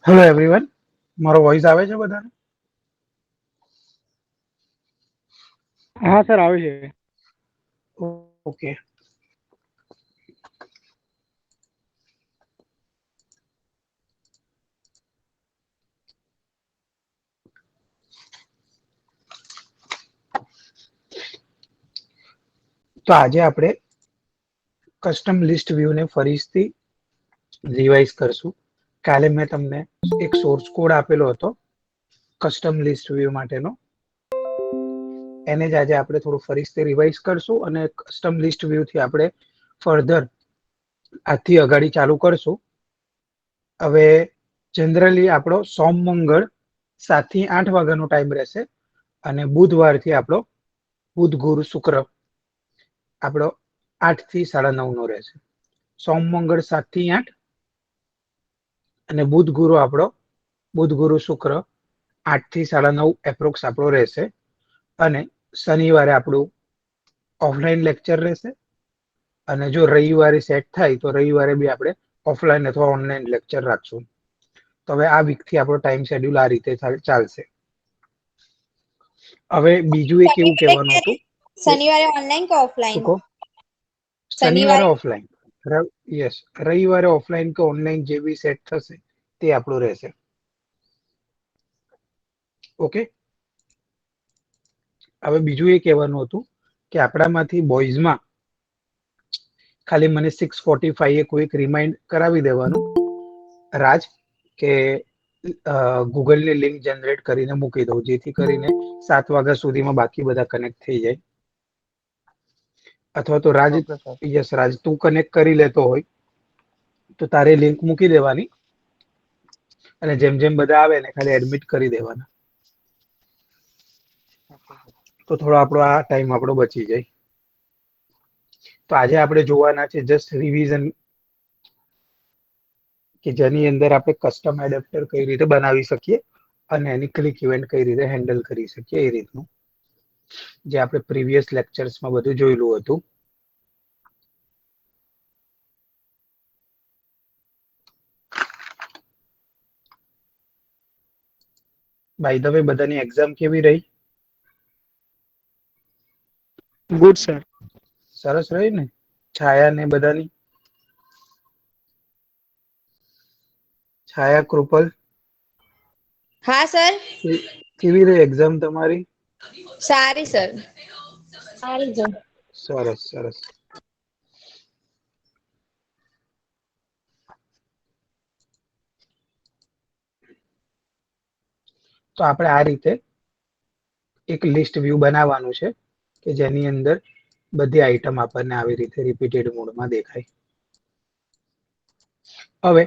Hello everyone, મારો voice આવે છે બધાને? હા સર, આવે છે. ઓકે. તો આજે આપણે કસ્ટમ લિસ્ટ વ્યૂ ને ફરીથી રિવાઇઝ કરશું. કાલે મેં તમને એક સોર્સ કોડ આપેલો હતો કસ્ટમ લિસ્ટ વ્યૂ માટેનો, એને જ આજે આપણે થોડું ફરીથી રિવાઇઝ કરશું અને કસ્ટમ લિસ્ટ વ્યૂ થી આપણે ફર્ધર આજથી અગાડી ચાલુ કરશું. હવે જનરલી આપણો સોમ મંગળ 7 થી 8 વાગ્યાનો ટાઈમ રહેશે અને બુધવારથી આપણો બુધ ગુરુ શુક્ર આપણો 8 થી 9:30 નો રહેશે. સોમ મંગળ 7 થી 8 અને બુધ ગુરુ શુક્ર 8 થી 9:30 એપ્રોક્સ આપણો રહેશે. અને શનિવારે આપણું ઓફલાઈન લેક્ચર રહેશે અને જો રવિવારે સેટ થાય તો રવિવારે બી આપણે ઓફલાઈન અથવા ઓનલાઈન લેક્ચર રાખશું. તો હવે આ વીક થી આપણો ટાઈમ શેડ્યુલ આ રીતે ચાલશે. હવે બીજું એક એવું કહેવાનું હતું કે શનિવારે ઓનલાઈન કે ઓફલાઈન? શું કહો? શનિવારે ઓફલાઈન, યસ, રવિવારે ઓફલાઈન કે ઓનલાઈન જે બી સેટ થશે તે આપણું રહેશે. ઓકે. હવે બીજું એ કહેવાનું હતું કે આપણામાંથી બોયઝમાં ખાલી મને 6:45 એ કોઈક રિમાઇન્ડ કરાવી દેવાનું રાજ, કે ગૂગલની લિંક જનરેટ કરીને મૂકી દઉં, જેથી કરીને 7 વાગ્યા સુધીમાં બાકી બધા કનેક્ટ થઈ જાય. અથવા તો રાજ, ઓકે સર. યસ રાજ, તું કનેક્ટ કરી લેતો હોય તો તારે લિંક મૂકી દેવાની અને જેમ જેમ બધા આવે ને ખાલી એડમિટ કરી દેવાના. તો થોડો આપણો આ ટાઈમ આપણો બચી જાય. તો આજે આપણે જોવાના છે જસ્ટ રિવિઝન, કે જેની અંદર આપણે કસ્ટમ એડેપ્ટર કઈ રીતે બનાવી શકીએ અને એની ક્લિક ઇવેન્ટ કઈ રીતે હેન્ડલ કરી શકીએ, એ રીતનું જે આપણે પ્રીવિયસ લેક્ચર્સમાં બધું જોયેલું હતું. બાય ધ વે, બધાની એક્ઝામ કેવી રહી? Good sir. સરસ રહી ને? છાયા ને બધાની? છાયા, કૃપલ, હા સર. કેવી રહી એક્ઝામ તમારી? સારી સર. સારી છે. સરસ સરસ. તો આપણે આ રીતે એક લિસ્ટ વ્યૂ બનાવવાનું છે કે જેની અંદર બધી આઈટમ આપણને આવી રીતે રિપીટેડ મોડમાં દેખાય. હવે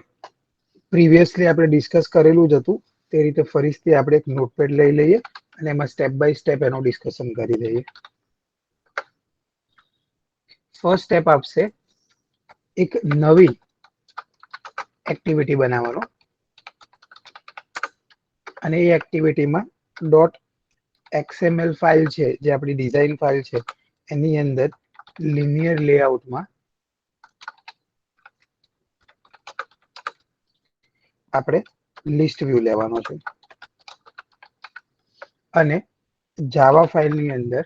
પ્રીવિયસલી આપણે ડિસ્કસ કરેલું જ હતું તે રીતે ફરીથી આપણે એક નોટપેડ લઈ લઈએ અને એમાં સ્ટેપ બાય સ્ટેપ એનું ડિસ્કશન કરી દઈએ. ફર્સ્ટ સ્ટેપ આપશે એક નવી એક્ટિવિટી બનાવવાનો અને એ એક્ટિવિટીમાં .xml ફાઇલ છે, જે આપણી ડિઝાઇન ફાઇલ છે, એની અંદર લિનિયર લેઆઉટમાં આપણે લિસ્ટ વ્યૂ લેવાનો છે અને જાવા ફાઇલની અંદર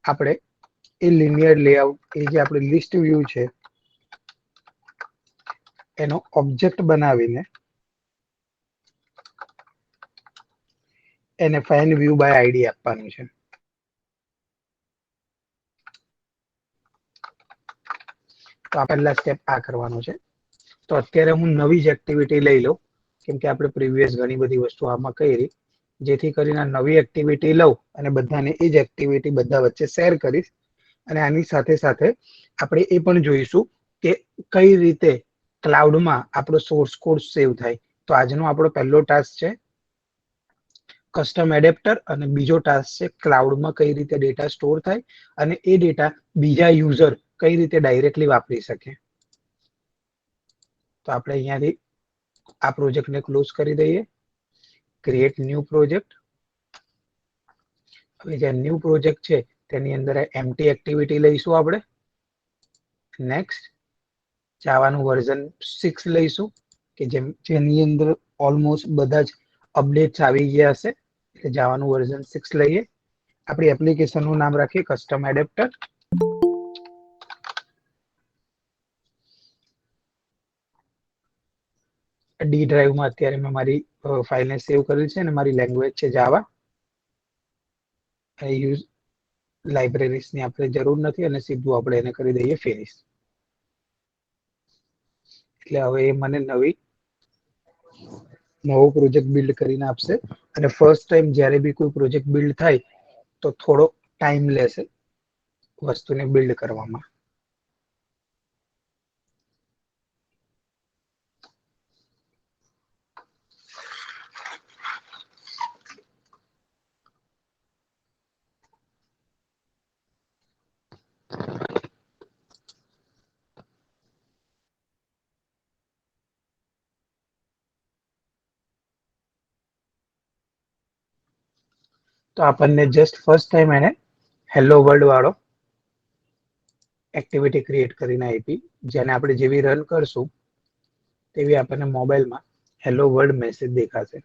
આપણે એ લિનિયર લેઆઉટ, એ જે આપણે લિસ્ટ વ્યૂ છે એનો ઓબ્જેક્ટ બનાવીને એને ફાઇન વ્યૂ બાય આઈડી આપવાનું છે. તો આ પહેલા સ્ટેપ આ કરવાનો છે. તો અત્યારે હું નવી જ એક્ટિવિટી લઈ લઉં, કેમ કે આપણે પ્રીવિયસ ઘણી બધી વસ્તુ આમાં કરી, જેથી કરીને નવી એક્ટિવિટી લઉં અને બધાને એ જ એક્ટિવિટી બધા વચ્ચે શેર કરીશ. અને આની સાથે સાથે આપણે એ પણ જોઈશું કે કઈ રીતે ક્લાઉડમાં આપણો સોર્સ કોડ સેવ થાય. તો આજનો આપણો પહેલો ટાસ્ક છે કસ્ટમ એડેપ્ટર અને બીજો ટાસ્ક છે ક્લાઉડમાં કઈ રીતે ડેટા સ્ટોર થાય અને એ ડેટા બીજા યુઝર કઈ રીતે ડાયરેક્ટલી વાપરી શકે. તો આપણે અહીંયાથી આ પ્રોજેક્ટને ક્લોઝ કરી દઈએ, ક્રિએટ ન્યૂ પ્રોજેક્ટ. હવે જે ન્યૂ પ્રોજેક્ટ છે તેની અંદર એમ્પ્ટી એક્ટિવિટી લઈશું આપણે. નેક્સ્ટ, જાવાનું વર્ઝન 6 લઈશું કે જેની અંદર ઓલમોસ્ટ બધા જ અપડેટ્સ આવી ગયા હશે. એટલે જાવાનું વર્ઝન 6 લઈએ. આપણી એપ્લિકેશનનું નામ રાખીએ કસ્ટમ એડેપ્ટર. ડી ડ્રાઈવમાં અત્યારે મેં મારી ફાઇલને સેવ કરેલી છે અને મારી લેંગ્વેજ છે જાવા. યુઝ લાઇબ્રેરીઝની આપણે જરૂર નથી અને સીધું આપણે એને કરી દઈએ ફિનિશ. એટલે હવે એ મને નવો પ્રોજેક્ટ બિલ્ડ કરીને આપશે. અને ફર્સ્ટ ટાઈમ જ્યારે બી કોઈ પ્રોજેક્ટ બિલ્ડ થાય તો થોડો ટાઈમ લેશે વસ્તુને બિલ્ડ કરવામાં. તો આપણને જસ્ટ ફર્સ્ટ ટાઈમ એને હેલો વર્લ્ડ વાળો એક્ટિવિટી ક્રિએટ કરીને આપી, જેને આપણે જેવી રન કરશું તેવી આપણને મોબાઈલમાં હેલો વર્લ્ડ મેસેજ દેખાશે.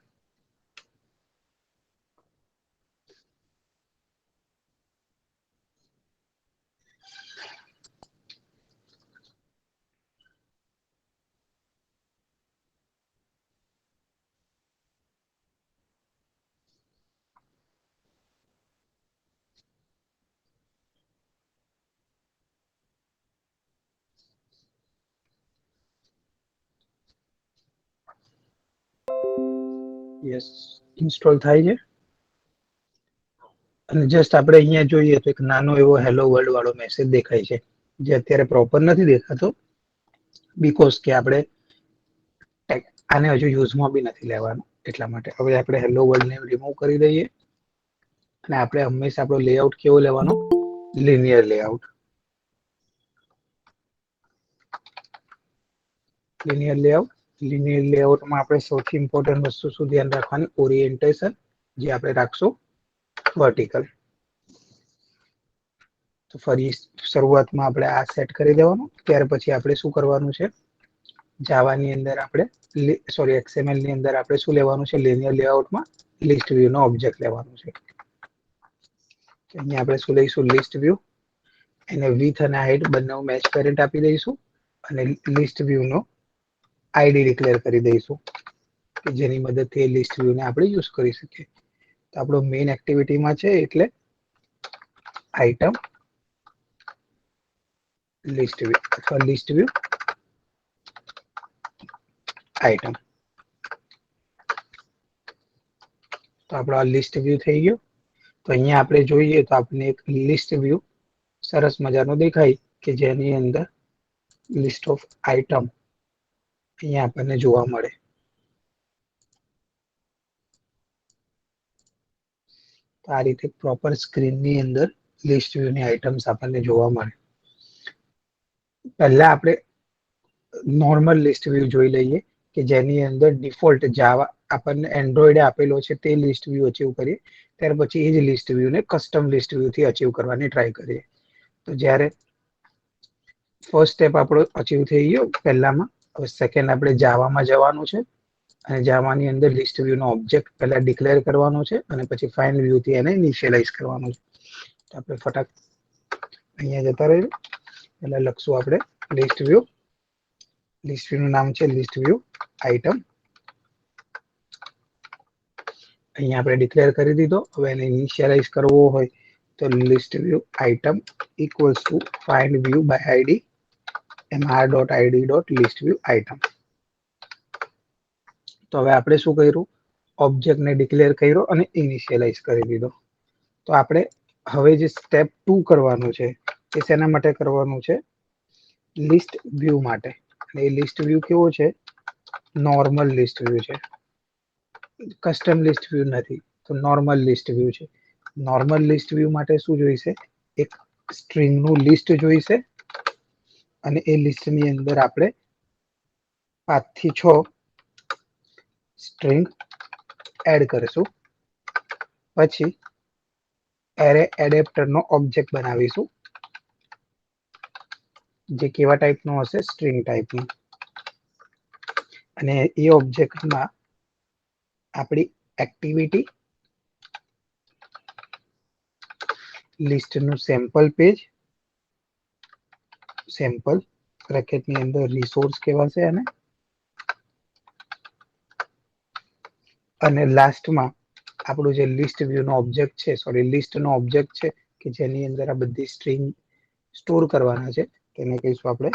યસ, ઇન્સ્ટોલ થાય છે. અને જસ્ટ આપણે અહીંયા જોઈએ તો એક નાનો એવો હેલો વર્લ્ડ વાળો મેસેજ દેખાય છે, જે અત્યારે પ્રોપર નથી દેખાતો બીકોઝ કે આપણે આને હજુ યુઝમાં બી નથી લેવાનું. એટલા માટે હવે આપણે હેલો વર્લ્ડ ને રિમૂવ કરી દઈએ અને આપણે હંમેશા આપણો લેઆઉટ કેવો લેવાનો, લિનિયર લેઆઉટ. લિનિયર લેઆઉટમાં આપણે સૌથી ઇમ્પોર્ટન્ટ વસ્તુ શું ધ્યાન રાખવાની, ઓરિએન્ટેશન, જે આપણે રાખશું વર્ટિકલ. તો ફરી શરૂઆતમાં આપણે આ સેટ કરી દેવાનું. ત્યાર પછી આપણે શું કરવાનું છે, જાવાની અંદર આપણે XML ની અંદર આપણે શું લેવાનું છે, લિનિયર લેઆઉટમાં લિસ્ટ વ્યૂ નો ઓબ્જેક્ટ લેવાનું છે. અહીંયા આપણે શું લઈશું, લિસ્ટ વ્યૂ. એને વિથ અને હાઇટ બંને મેચ પેરેન્ટ આપી દઈશું અને લિસ્ટ વ્યૂ નો આઈડી ડિક્લેર કરી દઈશું કે જેની મદદથી લિસ્ટ વ્યૂ ને આપણે યુઝ કરી શકીએ. તો આપણો મેઇન એક્ટિવિટીમાં છે એટલે આઇટમ લિસ્ટ વ્યૂ અથવા લિસ્ટ વ્યૂ આઇટમ. તો આપણો આ લિસ્ટ વ્યૂ થઈ ગયો. તો અહીંયા આપણે જોઈએ તો આપણને એક લિસ્ટ વ્યૂ સરસ મજાનો દેખાય કે જેની અંદર લિસ્ટ ઓફ આઇટમ અહીંયા આપણને જોવા મળે. તો આ રીતે પ્રોપર સ્ક્રીનની અંદર લિસ્ટ વ્યૂ ની આઇટમ્સ આપણને જોવા મળે. પહેલા આપણે નોર્મલ લિસ્ટ વ્યૂ જોઈ લઈએ કે જેની અંદર ડિફોલ્ટ જાવા આપણને એન્ડ્રોઈડે આપેલો છે તે લિસ્ટ વ્યૂ અચીવ કરીએ. ત્યાર પછી એ જ લિસ્ટ વ્યૂ ને કસ્ટમ લિસ્ટ વ્યૂ થી અચીવ કરવાની ટ્રાય કરીએ. તો જ્યારે ફર્સ્ટ સ્ટેપ આપણો અચીવ થઈ ગયો પહેલામાં, હવે સેકન્ડ આપણે જાવામાં જવાનું છે અને જાવાની અંદર લિસ્ટ વ્યૂ નો ઓબ્જેક્ટ પહેલા ડિક્લેર કરવાનો છે અને પછી ફાઇન્ડ વ્યૂ થી એને ઇનિશિયલાઇઝ કરવાનું છે. તો આપણે ફટાક અહીંયા જતા રહીએ. એટલે લખશું આપણે લિસ્ટ વ્યૂ નું નામ છે લિસ્ટ વ્યૂ આઇટમ. અહીંયા આપણે ડિક્લેર કરી દીધો. હવે એને ઇનિશિયલાઇઝ કરવો હોય તો list view item equals to find view by ID mr.id.listView item. તો હવે આપણે શું કર્યું, ઓબ્જેક્ટ ને ડિક્લેર કર્યો અને ઇનિશિયલાઇઝ કરી દીધો. તો આપણે હવે જે સ્ટેપ 2 કરવાનું છે એ શેના માટે કરવાનું છે, લિસ્ટ વ્યૂ માટે. અને એ લિસ્ટ વ્યૂ કેવો છે, નોર્મલ લિસ્ટ વ્યૂ છે, કસ્ટમ લિસ્ટ વ્યૂ નથી. તો નોર્મલ લિસ્ટ વ્યૂ છે. નોર્મલ લિસ્ટ વ્યૂ માટે શું જોઈશે, એક સ્ટ્રિંગ નું લિસ્ટ જોઈશે અને એ લિસ્ટ ની અંદર આપણે 5 થી 6 સ્ટ્રિંગ એડ કરીશું. પછી એરે એડેપ્ટર નો ઓબ્જેક્ટ બનાવીશું જે કેવા ટાઈપનો હશે, સ્ટ્રિંગ ટાઈપનો. અને એ ઓબ્જેક્ટમાં આપણી એક્ટિવિટી, લિસ્ટનું સેમ્પલ પેજ, સેમ્પલ બ્રેકેટની અંદર રિસોર્સ કહેવાશે અને લાસ્ટમાં આપણું જે લિસ્ટ વ્યૂનો ઓબ્જેક્ટ છે, લિસ્ટનો ઓબ્જેક્ટ છે કે જેની અંદર આ બધી સ્ટ્રિંગ સ્ટોર કરવાના છે, તેને કહીશું આપણે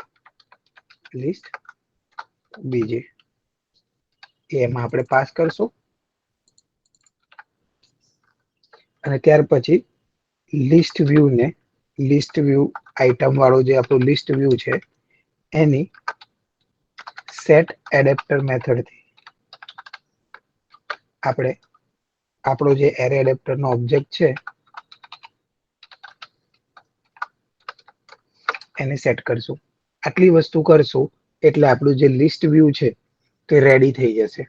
લિસ્ટ બીજી. એમાં આપણે પાસ કરશું અને ત્યાર પછી લિસ્ટ વ્યૂ આઇટમ વાળો જે આપણું લિસ્ટ વ્યૂ છે એની સેટ એડેપ્ટર મેથડથી આપણે આપણો જે એરે એડેપ્ટરનો ઓબ્જેક્ટ છે એને સેટ કરશું. આટલી વસ્તુ કરશું એટલે આપણું જે લિસ્ટ વ્યૂ છે તે રેડી થઈ જશે.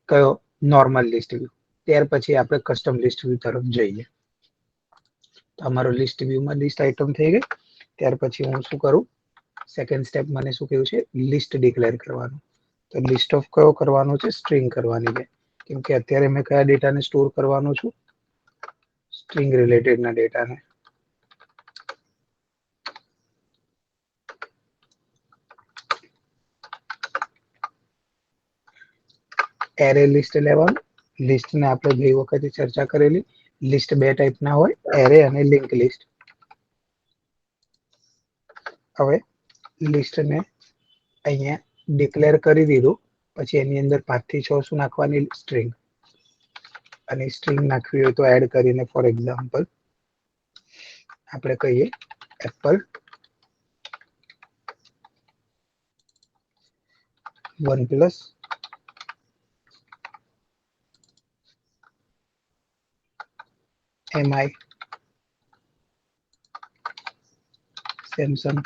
કયો? Normal list view. ત્યાર પછી આપણે કસ્ટમ લિસ્ટ વ્યૂ તરફ જઈએ. તો અમારો લિસ્ટ વ્યૂમાં લિસ્ટ આઇટમ થઈ ગઈ. ત્યાર પછી હું શું કરું, સેકન્ડ સ્ટેપ મને શું કહ્યું છે, લિસ્ટ ડિક્લેર કરવાનું. તો લિસ્ટ ઓફ કયો કરવાનો છે? સ્ટ્રિંગ કરવાની છે. કેમ કે અત્યારે મેં કયા ડેટાને સ્ટોર કરવાનો છું? સ્ટ્રિંગ રિલેટેડના ડેટાને. એરે લિસ્ટ લેવાનું. લિસ્ટને આપણે ગઈ વખતે ચર્ચા કરેલી, લિસ્ટ બે ટાઈપના હોય, એરે અને લિંક લિસ્ટ. હવે લિસ્ટને અહીંયા ડિક્લેર કરી દીધું, પછી એની અંદર 5 થી 6 શું નાખવાની? સ્ટ્રિંગ. અને સ્ટ્રિંગ નાખવી હોય તો એડ કરીને, ફોર એક્ઝામ્પલ આપણે કહીએ એપલ 1+, MI, સેમસંગ,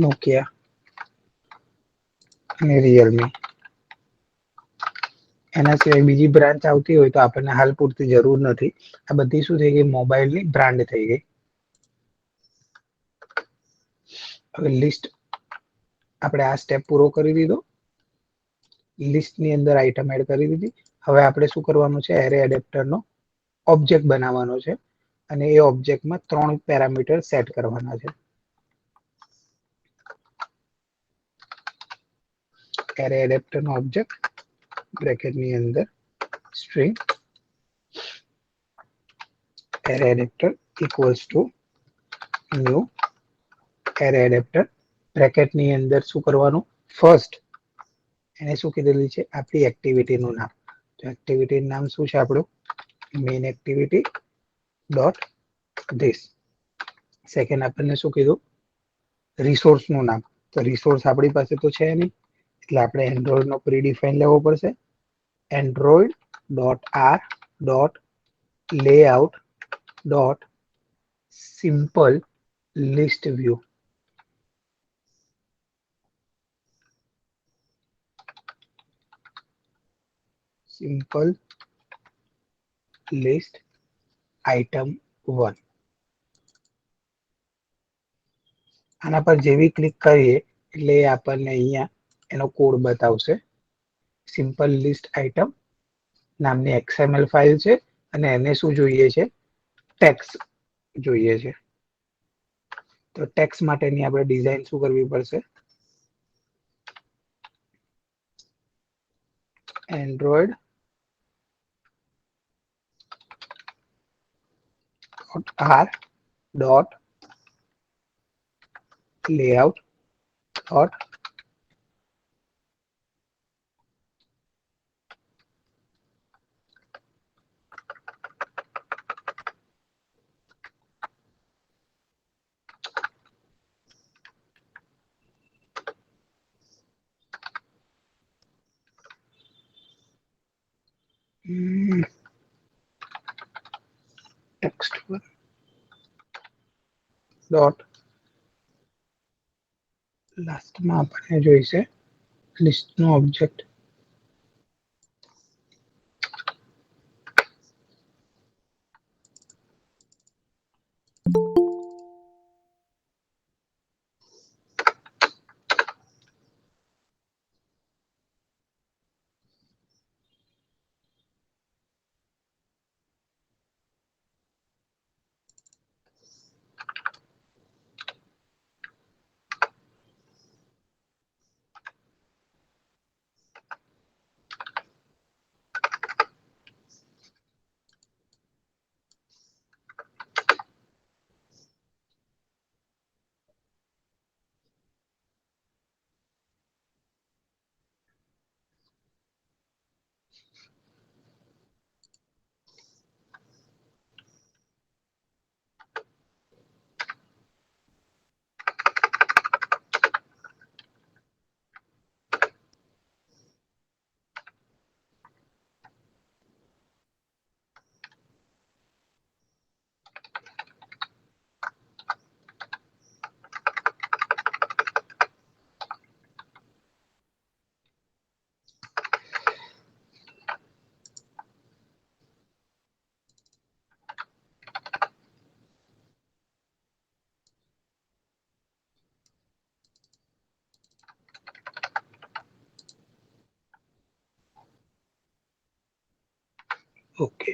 નોકિયા અને રિયલમી. એના સિવાય બીજી બ્રાન્ચ આવતી હોય તો આપણને હાલ પૂરતી જરૂર નથી. આ બધી શું થઈ ગઈ? મોબાઈલની બ્રાન્ડ થઈ ગઈ. હવે લિસ્ટ આપણે આ સ્ટેપ પૂરો કરી દીધો. લિસ્ટની અંદર આઇટમ એડ કરી દીધી. હવે આપણે શું કરવાનું છે? એરે એડેપ્ટરનો ઓબ્જેક્ટ બનાવવાનો છે અને એ ઓબ્જેક્ટમાં 3 પેરામીટર સેટ કરવાના છે. એરે એડેપ્ટરનો ઓબ્જેક્ટ બ્રેકેટની અંદર string array adapter equals to new array adapter. બ્રેકેટની અંદર શું કરવાનું? ફર્સ્ટ એને શું કીધેલું છે? આપણી એક્ટિવિટીનું નામ. તો એક્ટિવિટીનું નામ શું છે આપણું? Main activity dot this. Second આપણને શું કીધું? રિસોર્સનું નામ. તો રિસોર્સ આપણી પાસે તો છે નહીં, એટલે આપણે એન્ડ્રોઈડનો પ્રીડિફાઈન લેવો પડશે. Android dot R dot layout dot simple list view. Simple list item 1. આના પર જેવી ક્લિક કરીએ એટલે આપણને અહીંયા એનો કોડ બતાવશે. સિમ્પલ લિસ્ટ આઇટમ નામની XML ફાઇલ છે અને એને શું જોઈએ છે? ટેક્સ જોઈએ છે. તો ટેક્સ માટેની આપણે ડિઝાઇન શું કરવી પડશે? Android R dot layout dot text dot લાસ્ટમાં આપણને જોઈશે લિસ્ટનો ઓબ્જેક્ટ ઓકે.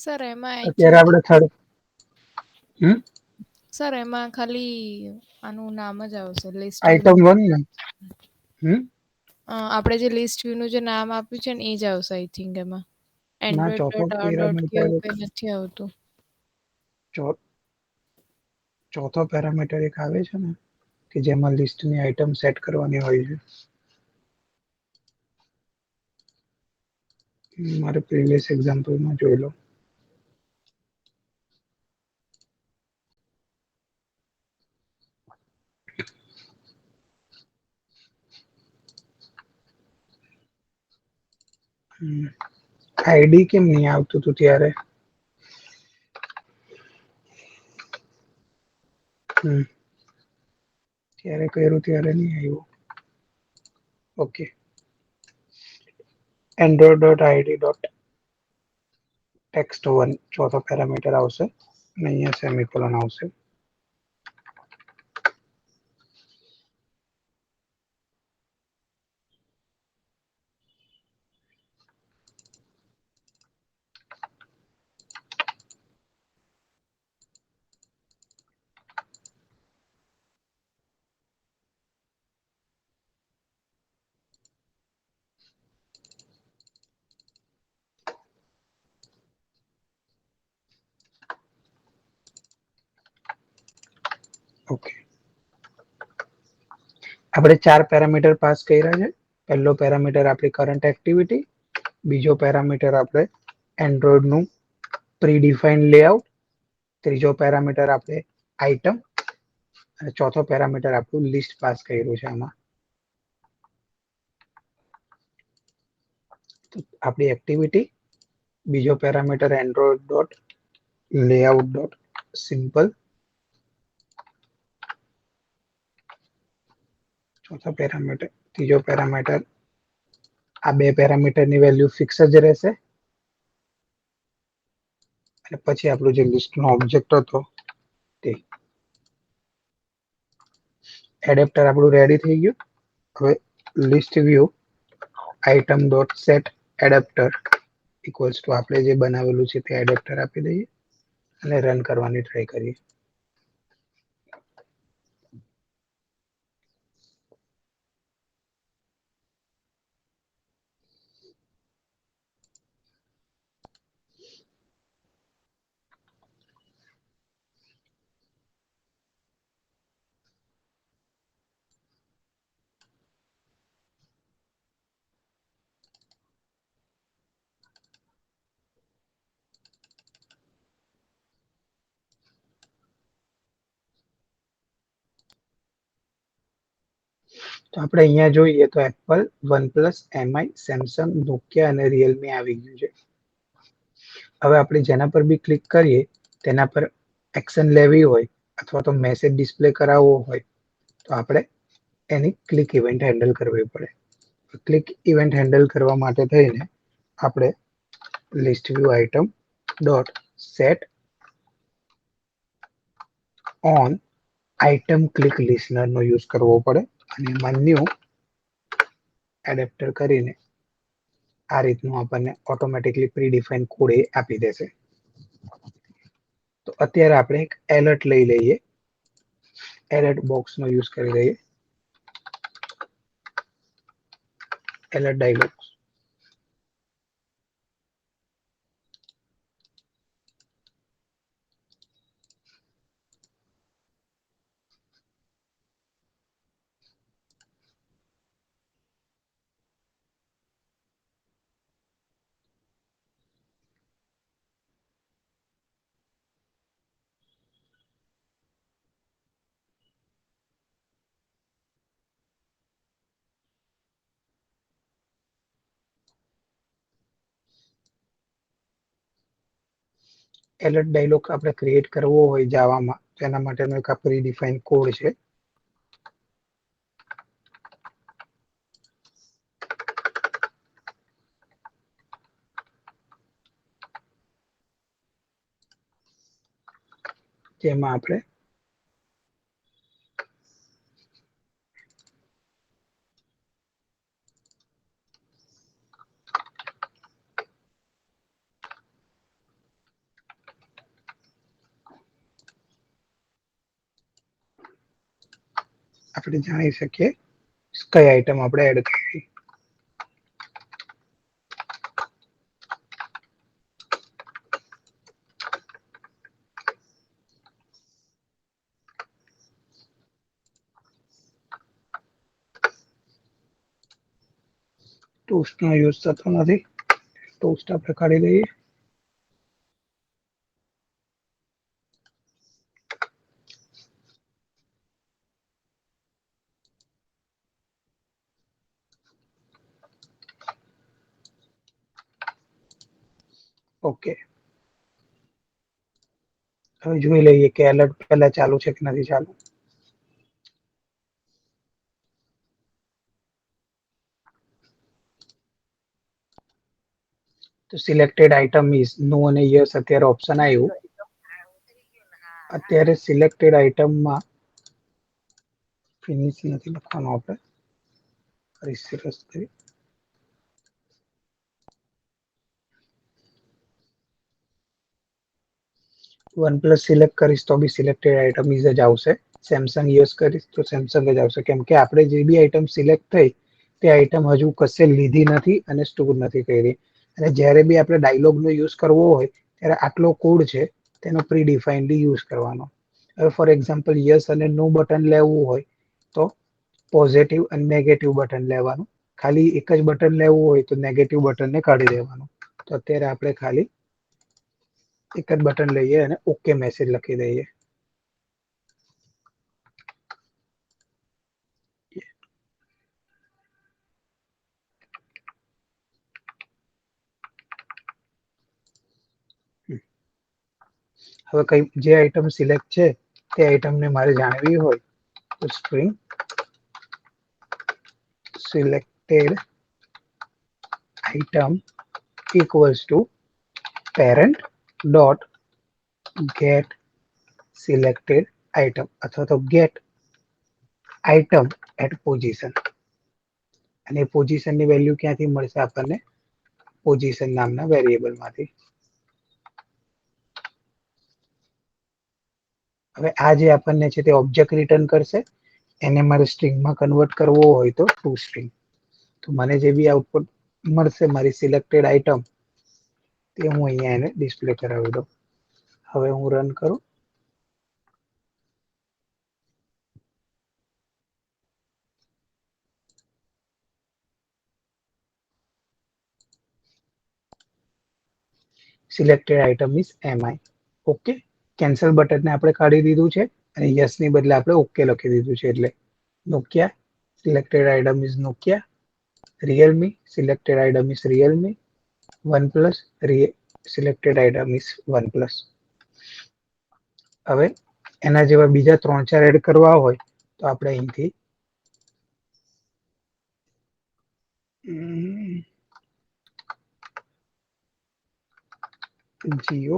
સર એમાં અત્યારે આપણે થર્ડ સર એમાં ખાલી આનું નામ જ આવશે લિસ્ટ આઇટમ 1 ને આપણે જે લિસ્ટ વ્યૂનું જે નામ આપ્યું છે ને એ જ આવશે આઈ થિંક એમાં ના, એન્ડ્રોઈડ ચોથો ડોટ આર ડોટ કે પેરામીટર એવું કંઈ નથી આવતું. ચોથો પેરામીટર એક આવે છે ને કે જેમાં લિસ્ટની આઇટમ સેટ કરવાની હોય છે. મારે પ્રીવિયસ એક્ઝામ્પલમાં જોઈ લો. આઈડી કેમ નહીં આવતું હતું ત્યારે? ત્યારે કર્યું ત્યારે નહીં આવ્યું. Okay. Android dot ID dot text 1 ચોથો પેરામીટર આવશે અને અહીંયા સેમિકોલન આવશે. ઓકે. આપણે 4 પેરામીટર પાસ કર્યા છે. પહેલો પેરામીટર આપણી કરંટ એક્ટિવિટી, બીજો પેરામીટર આપણે એન્ડ્રોઈડ નું પ્રી ડિફાઇન લેઆઉટ, ત્રીજો પેરામીટર આપણે આઇટમ અને ચોથો પેરામીટર આપણું લિસ્ટ પાસ કર્યું છે. આમાં આપણી એક્ટિવિટી, બીજો parameter Android dot layout dot simple, ચોથો પેરામીટર, ત્રીજો પેરામીટર. આ બે પેરામીટરની વેલ્યુ ફિક્સ જ રહેશે અને પછી આપણું જે લિસ્ટનો ઓબ્જેક્ટ હતો તે એડેપ્ટર આપણું રેડી થઈ ગયું. હવે list view item dot set adapter equals two આપણે જે બનાવેલું છે તે એડેપ્ટર આપી દઈએ અને રન કરવાની ટ્રાય કરીએ. તો આપણે અહીંયા જોઈએ તો Apple, OnePlus, MI, Samsung, Nokia અને રિયલમી આવી ગયું છે. હવે આપણે જેના પર બી ક્લિક કરીએ તેના પર એક્શન લેવી હોય અથવા તો મેસેજ ડિસ્પ્લે કરાવવો હોય તો આપણે એની ક્લિક ઇવેન્ટ હેન્ડલ કરવી પડે. ક્લિક ઇવેન્ટ હેન્ડલ કરવા માટે થઈને આપણે list view item dot set on item click listener નો યુઝ કરવો પડે અને એમાં ન્યૂ એડેપ્ટર કરીને આ રીતનું આપણને ઓટોમેટિકલી પ્રી ડિફાઇન કોડ એ આપી દેશે. તો અત્યારે આપણે એક એલર્ટ લઈ લઈએ, એલર્ટ બોક્સ નો યુઝ કરી લઈએ, એલર્ટ ડાયલોગ. એલર્ટ ડાયલોગ આપણે ક્રિએટ કરવો હોય જાવામાં તો એના માટેનો એક પ્રી ડિફાઇન કોડ છે. જેમાં આપણે જાણી શકીએ કઈ આઈટમ આપણે એડ કરવી. ટોસ્ટ નો યુઝ થતો નથી, ટોસ્ટ આપણે કાઢી દઈએ. ઓકે, હવે જોઈ લઈએ કે એલર્ટ પહેલા ચાલુ છે કે નથી ચાલુ. તો સિલેક્ટેડ આઇટમ ઇઝ નો અને યસ અત્યારે ઓપ્શન આવ્યું. અત્યારે સિલેક્ટેડ આઇટમમાં ફિનિશ નથી લખવાનું, આપણે રિસર્ચ કરી OnePlus સિલેક્ટ કરીશ તો બી સિલેક્ટેડ આઇટમ ઇઝ જ આવશે. સેમસંગ યુઝ કરીશ તો સેમસંગ જ આવશે, કેમ કે આપણે જે બી આઇટમ સિલેક્ટ થઈ તે આઇટમ હજુ કશે લીધી નથી અને સ્ટોર નથી કરી. અને જ્યારે બી આપણે ડાયલોગ નો યુઝ કરવો હોય ત્યારે આટલો કોડ છે તેનો પ્રી ડિફાઇનલી યુઝ કરવાનો. હવે ફોર એક્ઝામ્પલ યસ અને નો બટન લેવું હોય તો પોઝિટિવ અને નેગેટિવ બટન લેવાનું. ખાલી એક જ બટન લેવું હોય તો નેગેટિવ બટન ને કાઢી દેવાનું. તો અત્યારે આપણે ખાલી એક જ બટન લઈએ અને ઓકે મેસેજ લખી દઈએ. હવે કઈ જે આઈટમ સિલેક્ટ છે તે આઈટમ ને મારે જાણવી હોય તો string selected item equals to parent dot get selected item અથવા તો get આઇટમ એટ પોઝિશન, અને પોઝિશન ની વેલ્યુ ક્યાંથી મળશે આપણને? પોઝિશન નામના વેરિયેબલ માંથી. હવે આ જે આપણને છે તે ઓબ્જેક્ટ રિટર્ન કરશે, એને મારે સ્ટ્રિંગમાં કન્વર્ટ કરવો હોય તો ટુ સ્ટ્રિંગ. તો મને જે બી આઉટપુટ મળશે મારી સિલેક્ટેડ આઇટમ, તે હું અહીંયા એને ડિસ્પ્લે કરાવી દઉં. હવે હું રન કરું. Selected item is mi. Okay, cancel બટનને આપણે કાઢી દીધું છે અને યસ ની બદલે આપણે ઓકે લખી દીધું છે. એટલે Nokia, selected item is Nokia. Realme, selected item is Realme. OnePlus, selected item is OnePlus. હવે એના જેવા બીજા 3-4 એડ કરવા હોય તો આપણે અહીંથી જીઓ,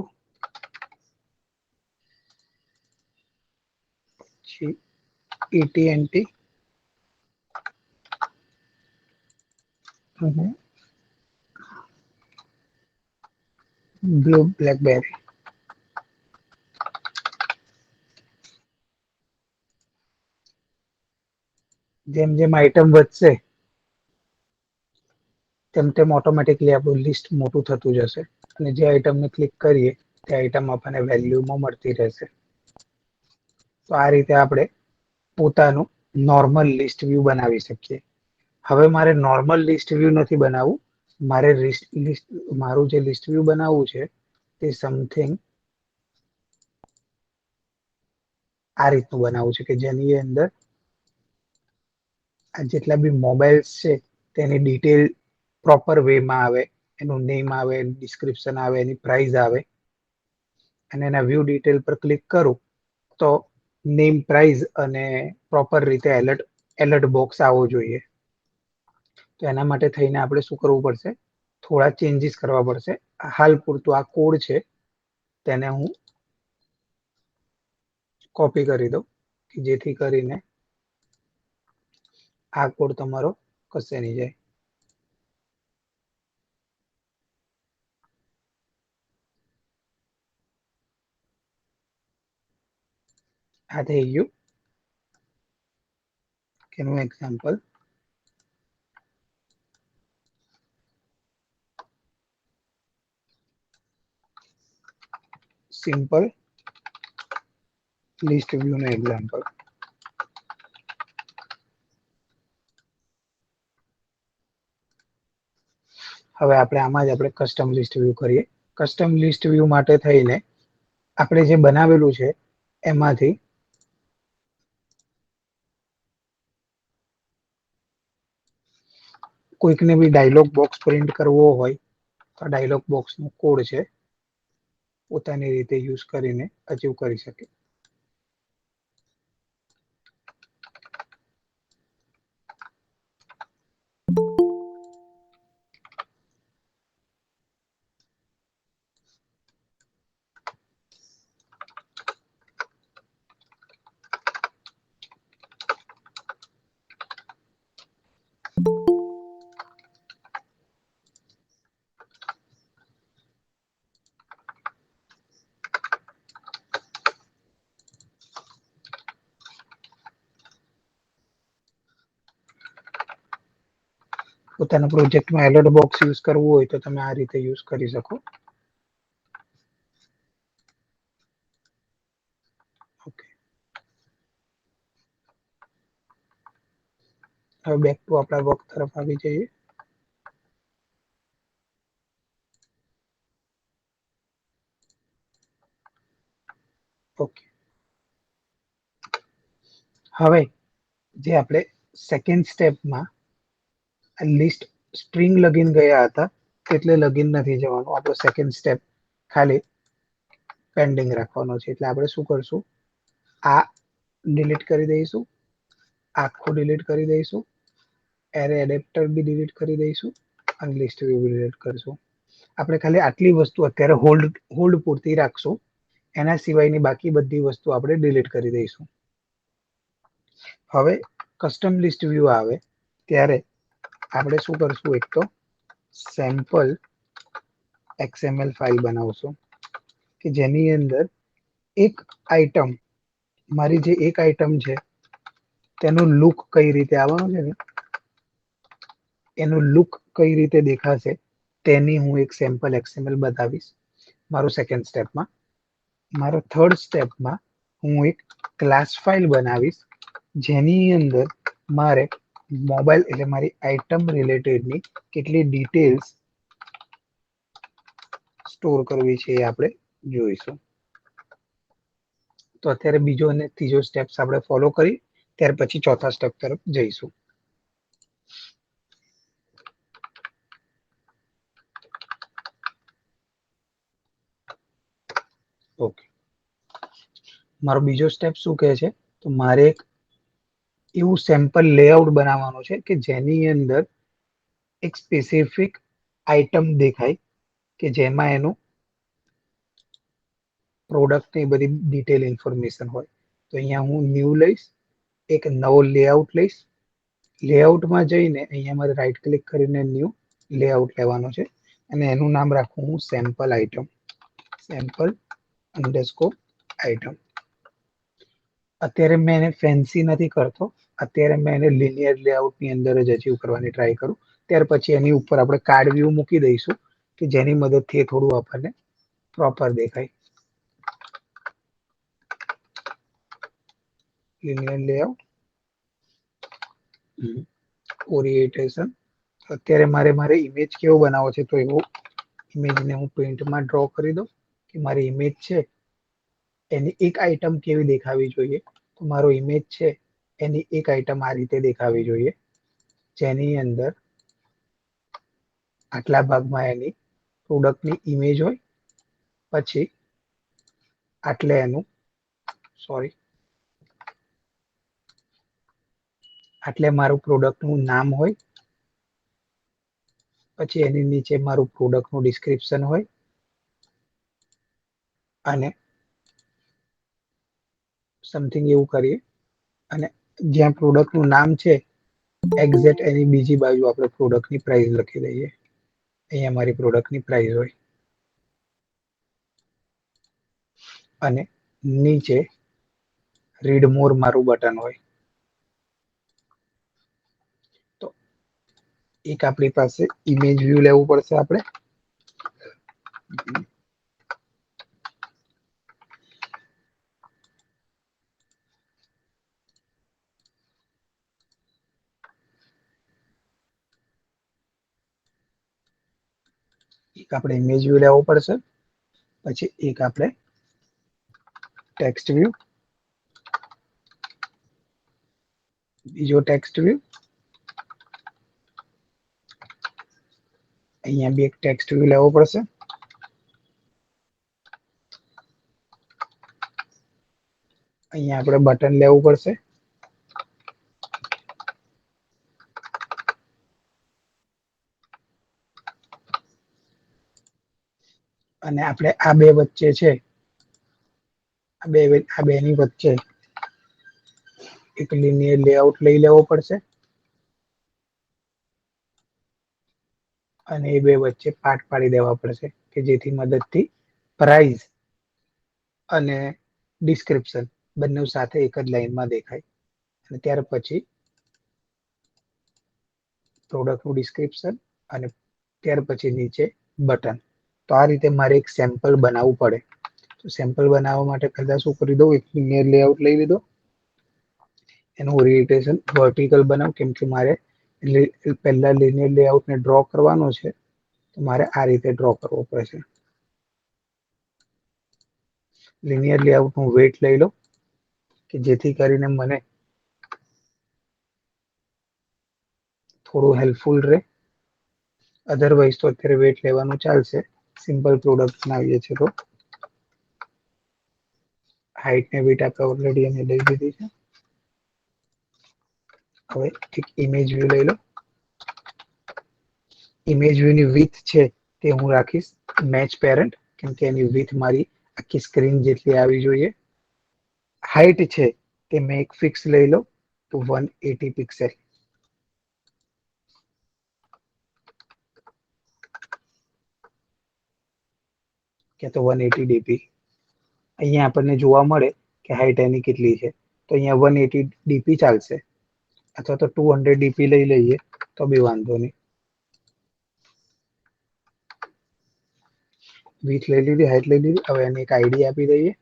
AT&T અને બ્લેકબેરી. જેમ જેમ આઇટમ વધશે તેમ તેમ ઓટોમેટિકલી આપણું લિસ્ટ મોટું થતું જશે, અને જે આઇટમને ક્લિક કરીએ તે આઇટમ આપણને વેલ્યુમાં મળતી રહેશે. તો આ રીતે આપણે પોતાનું નોર્મલ લિસ્ટ વ્યૂ બનાવી શકીએ. હવે મારે નોર્મલ લિસ્ટ વ્યૂ નથી બનાવવું, મારે મારું જે લિસ્ટ વ્યૂ બનાવવું છે તે સમથિંગ આ રીતનું બનાવવું છે કે જેની અંદર આ જેટલા બી મોબાઈલ્સ છે તેની ડિટેલ પ્રોપર વેમાં આવે, એનું નેમ આવે, ડિસ્ક્રિપ્શન આવે, એની પ્રાઇસ આવે, અને એના વ્યૂ ડિટેલ પર ક્લિક કરું તો નેમ, પ્રાઇસ અને પ્રોપર રીતે એલર્ટ બોક્સ આવવો જોઈએ. તો એના માટે થઈને આપણે શું કરવું પડશે? થોડા ચેન્જીસ કરવા પડશે. હાલ પૂરતું આ કોડ છે તેને હું કોપી કરી દઉં કે જેથી કરીને આ કોડ તમારો કશે નહીં જાય. આ થઈ ગયું કેનું એક્ઝામ્પલ. સિમ્પલ લિસ્ટ વ્યૂ નું એક્ઝામ્પલ. હવે આપણે આમાં જ આપણે કસ્ટમ લિસ્ટ વ્યૂ કરીએ. કસ્ટમ લિસ્ટ વ્યૂ માટે થઈને આપણે જે બનાવેલું છે એમાંથી કોઈકને બી ડાયલોગ બોક્સ પ્રિન્ટ કરવો હોય તો ડાયલોગ બોક્સ નો કોડ છે, પોતાની રીતે યુઝ કરીને અચીવ કરી શકે. પોતાના પ્રોજેક્ટમાં એલર્ટ બોક્સ યુઝ કરવું હોય તો તમે આ રીતે યુઝ કરી શકો. ઓકે, હવે બેક ટુ આપણા વર્ક તરફ આવી જઈએ. ઓકે, હવે જે આપણે સેકન્ડ સ્ટેપમાં લિસ્ટ સ્ટ્રિંગ લગીન ગયા હતા એટલે લગીન નથી જવાનું. આપણો સેકન્ડ સ્ટેપ ખાલી પેન્ડિંગ રાખવાનો છે. એટલે આપણે શું કરશું? આ ડિલીટ કરી દઈશું, આખું ડિલીટ કરી દઈશું, એરે એડેપ્ટર બી ડિલીટ કરી દઈશું અને લિસ્ટ વ્યૂ બી ડિલીટ કરશું. આપણે ખાલી આટલી વસ્તુ અત્યારે હોલ્ડ પૂરતી રાખશું. એના સિવાયની બાકી બધી વસ્તુ આપણે ડિલીટ કરી દઈશું. હવે કસ્ટમ લિસ્ટ વ્યૂ આવે ત્યારે આપણે શું કરશું, એક તો સેમ્પલ XML ફાઇલ બનાવશું કે જેની અંદર એક આઇટમ, મારી જે એક આઇટમ છે તેનું લુક કઈ રીતે આવવાનું છે ને, એનું લુક કઈ રીતે દેખાશે તેની હું એક સેમ્પલ XML બતાવીશ મારું સેકન્ડ સ્ટેપમાં. મારો થર્ડ સ્ટેપમાં હું એક ક્લાસ ફાઇલ બનાવીશ જેની અંદર મારે મોબાઈલ એટલે મારી આઇટમ રિલેટેડની કેટલી ડિટેલ્સ સ્ટોર કરવી છે એ આપણે જોઈશું. તો અત્યારે બીજો અને ત્રીજો સ્ટેપ્સ આપણે ફોલો કરી ત્યાર પછી ચોથા સ્ટેપ તરફ જઈશું. ઓકે, મારો બીજો સ્ટેપ શું કહે છે, તો મારે એક એવું સેમ્પલ લેઆઉટ બનાવવાનું છે કે જેની અંદર એક સ્પેસિફિક આઇટમ દેખાય કે જેમાં એનું પ્રોડક્ટની બધી ડિટેલ ઇન્ફોર્મેશન હોય. તો અહીંયા હું ન્યૂ લઈશ, એક નવો લેઆઉટ લઈશ. લેઆઉટમાં જઈને અહીંયા મારે રાઈટ ક્લિક કરીને ન્યૂ લેઆઉટ લેવાનો છે અને એનું નામ રાખું હું sample item, sample underscore item. અત્યારે મેં એને ફેન્સી નથી કરતો, અત્યારે મેં એને લિનિયર લેઆઉટની અંદર જ અચીવ કરવાની ટ્રાય કરું. ત્યાર પછી એની ઉપર આપણે કાર્ડ વ્યૂ મૂકી દઈશું કે જેની મદદથી એ થોડું આપણને પ્રોપર દેખાય. Linear layout, orientation. અત્યારે મારે ઇમેજ કેવો બનાવવો છે, તો એવો ઇમેજને હું પેઇન્ટમાં ડ્રો કરી દઉં કે મારી ઇમેજ છે એની એક આઇટમ કેવી દેખાવી જોઈએ. તો મારો ઇમેજ છે એની એક આઇટમ આ રીતે દેખાવી જોઈએ જેની અંદર આટલા ભાગમાં એની પ્રોડક્ટની ઇમેજ હોય, પછી આટલે એનું આટલે મારું પ્રોડક્ટનું નામ હોય, પછી એની નીચે મારું પ્રોડક્ટનું ડિસ્ક્રિપ્શન હોય અને સમથિંગ એવું કરીએ અને જ્યાં પ્રોડક્ટનું નામ છે એક્ઝેક્ટ એની બીજી બાજુ આપણે પ્રોડક્ટની પ્રાઇસ લખી દઈએ. અહીંયા મારી પ્રોડક્ટની પ્રાઇસ હોય અને નીચે રીડ મોર મારું બટન હોય. તો એક આપણી પાસે ઇમેજ વ્યૂ લેવું પડશે આપણે. એક આપણે ઇમેજ વ્યૂ લેવો પડશે, પછી એક આપણે ટેક્સ્ટ વ્યૂ, બીજો ટેક્સ્ટ વ્યૂ, અહીંયા બી એક ટેક્સ્ટ વ્યૂ લેવો પડશે. અહીંયા આપણે બટન લેવું પડશે. અને આપણે આ બે વચ્ચે છે, આ બેની વચ્ચે એક લિનિયર લેઆઉટ લઈ લેવો પડશે અને એ બે વચ્ચે પાર્ટ પાડી દેવા પડશે કે જેથી મદદથી પ્રાઇસ અને ડિસ્ક્રિપ્શન બંને સાથે એક જ લાઈનમાં દેખાય. અને ત્યાર પછી પ્રોડક્ટનું ડિસ્ક્રિપ્શન અને ત્યાર પછી નીચે બટન. તો આ રીતે મારે એક સેમ્પલ બનાવવું પડે. તો સેમ્પલ બનાવવા માટે પહેલા શું કરી દઉં, એક લિનિયર લેઆઉટ લઈ લીધો, એનું ઓરિએન્ટેશન વર્ટિકલ બનાવ, કેમ કે મારે પહેલા લિનિયર લેઆઉટને ડ્રો કરવાનો છે તો મારે આ રીતે ડ્રો કરવો પડશે. લિનિયર લેઆઉટનું વેટ લઈ લો કે જેથી કરીને મને થોડું હેલ્પફુલ રહે. અધરવાઇઝ તો અત્યારે વેટ લેવાનું ચાલશે. સિમ્પલ પ્રોડક્ટ બનાવીએ છીએ તો હાઈટ ને વેટ આપણે ઓલરેડી એને લઈ લીધી છે. હવે એક ઇમેજ વ્યૂ લઈ લો. ઇમેજ વ્યૂ ની વિડ્થ છે તે હું રાખીશ મેચ પેરેન્ટ, કેમ કે એની વિડ્થ મારી આખી સ્ક્રીન જેટલી આવી જોઈએ. હાઈટ છે તે મેં એક ફિક્સ લઈ લો 180 પિક્સેલ. કે તો 180 ડીપી. અહીંયા આપણને જોવા મળે કે હાઈટ એની કેટલી છે, તો અહીંયા 180 ડીપી ચાલશે, અથવા તો 200 ડીપી લઈ લઈએ તો બી વાંધો નહીં. વિથ લઈ લીધી, હાઈટ લઈ લીધી. હવે એને એક આઈડી આપી દઈએ,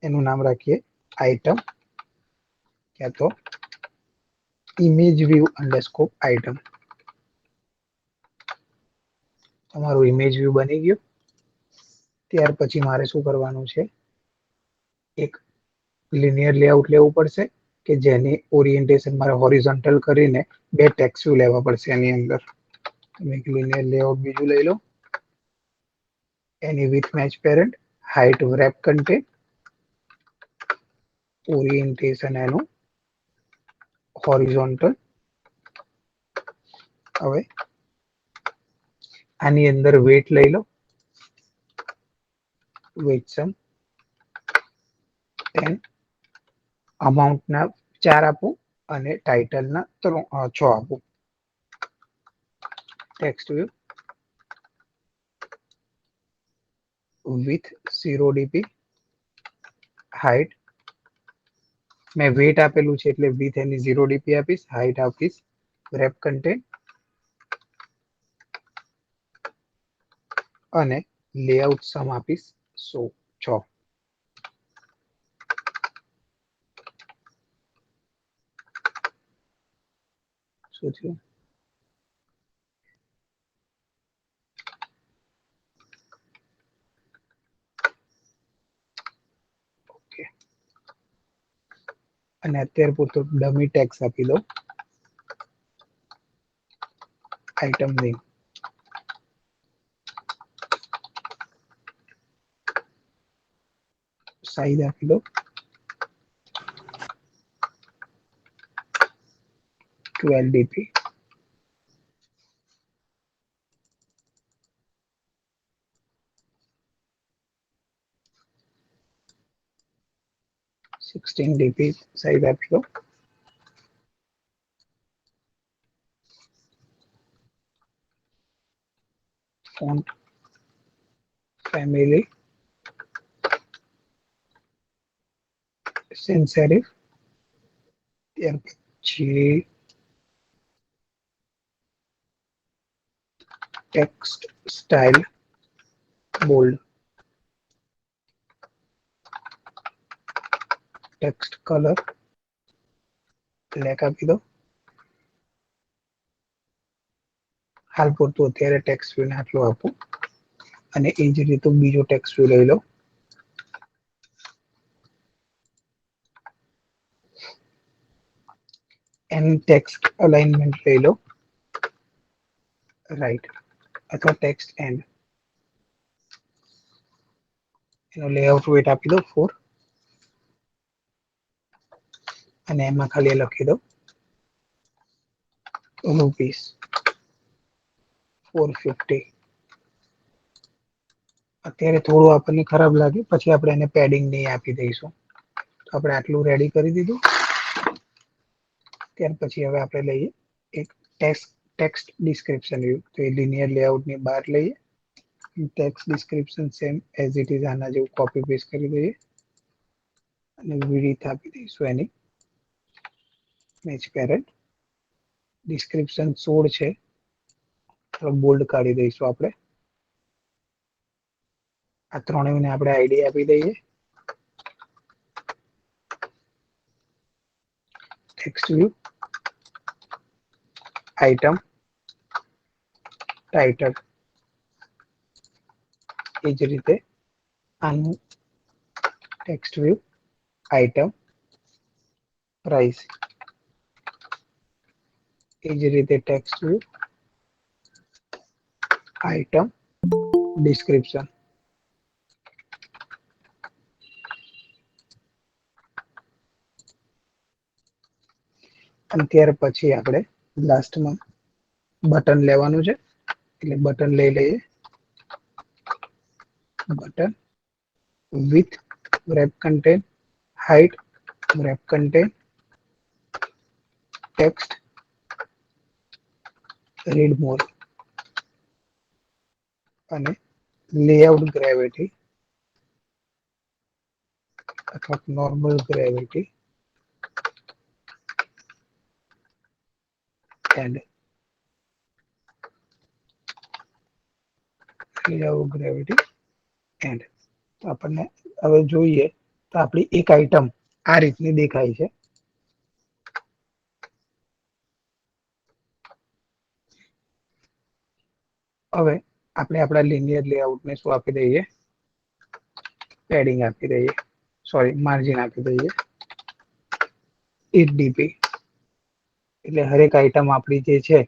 એનું નામ રાખીએ આઇટમ, ક્યાં તો ઇમેજ વ્યૂ અંડરસ્કોર આઇટમ. તમારું ઇમેજ વ્યૂ બની ગયું. ત્યાર પછી મારે શું કરવાનું છે, એક લિનિયર લેઆઉટ લેવું પડશે કે જેની ઓરિએન્ટેશન મારે હોરિઝોન્ટલ કરીને બે ટેક્સ્ટ વ્યૂ લેવા પડશે એની અંદર. તમે એક લિનિયર લેઆઉટ બીજું લઈ લો, એની with match parent, height wrap content, orientation એનું હોરિઝોન્ટલ. હવે આની અંદર વેટ લઈ લો, વેટ સમ 10, અમાઉન્ટ ના 4 આપું અને ટાઇટલ ના 6 આપું. Text view with 0 DP, height મેં વેટ આપેલું છે એટલે વિથ એની 0 ડીપી આપીશ, હાઈટ આપીશ રેપ કન્ટેન્ટ અને લેઆઉટ સમ આપીશ 6. શું થયું? ઓકે. અને અત્યારે પૂરતો ડમી ટેક્સ આપી દો, આઇટમ નેમ. સાઈઝ આપી દો 12 ડીપી. ડીપી સાઈઝ આપી દો. Font family sense serif. ત્યાર પછી text style bold, text colour black આપી દો. હાલ પૂરતું અત્યારે ટેક્સ્ટ વ્યૂ ને આટલું આપું અને એ જ રીતે બીજો ટેક્સ્ટ વ્યૂ લઈ લો. એની ટેક્સ્ટ અલાઇનમેન્ટ લઈ લો, રાઈટ અથવા ટેક્સ્ટ એન્ડ. એનો લેઆઉટ વેટ આપી દો 4 અને એમાં ખાલી લખી દો રૂપીસ 450. અત્યારે થોડું આપણને ખરાબ લાગે, પછી આપણે એને પેડિંગ નહીં આપી દઈશું. તો આપણે આટલું રેડી કરી દીધું. ત્યાર પછી હવે આપણે લઈએ એક ટેક્સ્ટ ડિસ્ક્રિપ્શન વ્યૂ. તો એ લિનિયર લેઆઉટની બહાર લઈએ, text description same as it is આના જેવું કોપી પેસ્ટ કરી દઈએ અને વિડ્થ આપી દઈશું એની મેચ પેરેન્ટ. ડિસ્ક્રિપ્શન 16 છે, બોલ્ડ કાઢી દઈશું આપણે. આ ત્રણેયને આપણે આઈડી આપી દઈએ, ટેક્સ્ટ વ્યૂ, આઇટમ, ટાઇટલ. એ જ રીતે આનું ટેક્સ્ટ વ્યૂ, આઇટમ, પ્રાઇસ. એ જ રીતે ટેક્સ્ટ વ્યૂ, આઇટમ, ડિસ્ક્રિપ્શન. અને ત્યાર પછી આપણે લાસ્ટમાં બટન લેવાનું છે, એટલે બટન લઈ લઈએ. Button with wrap content, height wrap content, text, read more અને layout gravity અથવા normal gravity and layout gravity and તો આપણને હવે જોઈએ તો આપણી એક આઈટમ આ રીતની દેખાય છે. હવે આપણે આપણા લિનિયર લેઆઉટને શું આપી દઈએ, પેડિંગ આપી દઈએ, સોરી માર્જિન આપી દઈએ 8 dp, એટલે હરેક આઈટમ આપણી જે છે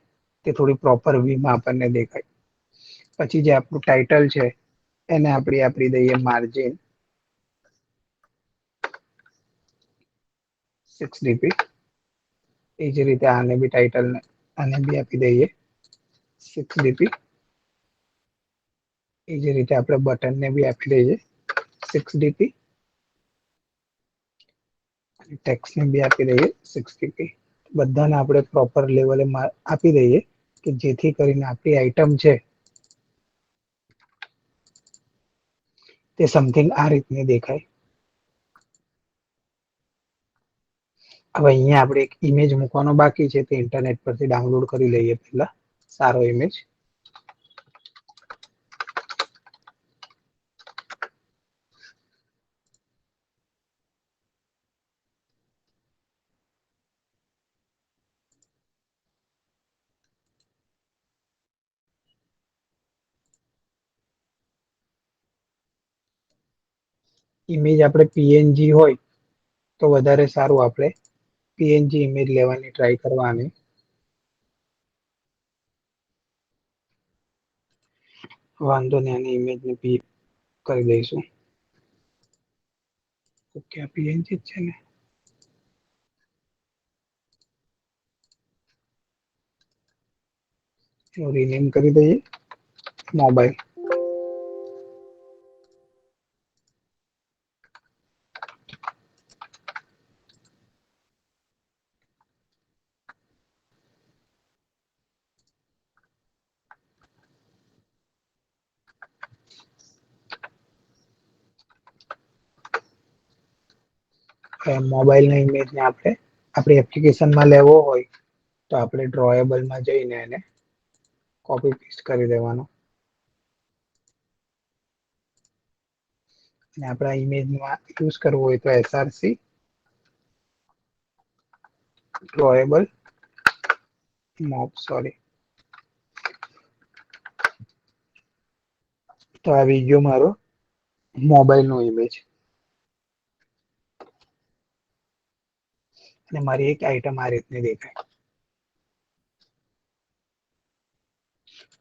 તે થોડી પ્રોપર વીમાં આપણને દેખાય. પછી જે આપણું ટાઇટલ છે એને આપણે આપી દઈએ માર્જિન 6 dp. એ જ રીતે આને બી ટાઇટલને આને બી આપી દઈએ 6 dp. એ જ રીતે આપણે બટનને બી આપી દઈએ 6 dp અને ટેક્સ્ટને બી આપી દઈએ 6 dp. બધાને આપણે પ્રોપર લેવલે આપી દઈએ કે જેથી કરીને આપણી આઈટમ છે તે સમથિંગ આ રીતની દેખાય. હવે અહીંયા આપણે એક ઇમેજ મૂકવાનો બાકી છે, તે ઇન્ટરનેટ પરથી ડાઉનલોડ કરી લઈએ પહેલા સારો ઇમેજ. ઇમેજ આપણે પીએનજી હોય તો વધારે સારું. આપણે પીએનજી ઇમેજ લેવાની ટ્રાય કરવાની. વાંધો નહીં, આની ઇમેજને પી કરી દઈશું. ઓકે, આ પીએનજી છે ને. રિનેમ કરી દઈએ મોબાઈલ. મોબાઈલના ઇમેજને આપણે આપણી એપ્લિકેશનમાં લેવો હોય તો આપણે ડ્રોએબલમાં જઈને એને કોપી પેસ્ટ કરી દેવાનો અને આપણા ઇમેજમાં યુઝ કરવો હોય તો એસઆરસી ડ્રોએબલ મોબ, સોરી. તો આવી ગયો મારો મોબાઈલનો ઇમેજ અને મારી એક આઈટમ આ રીતની દેખાય.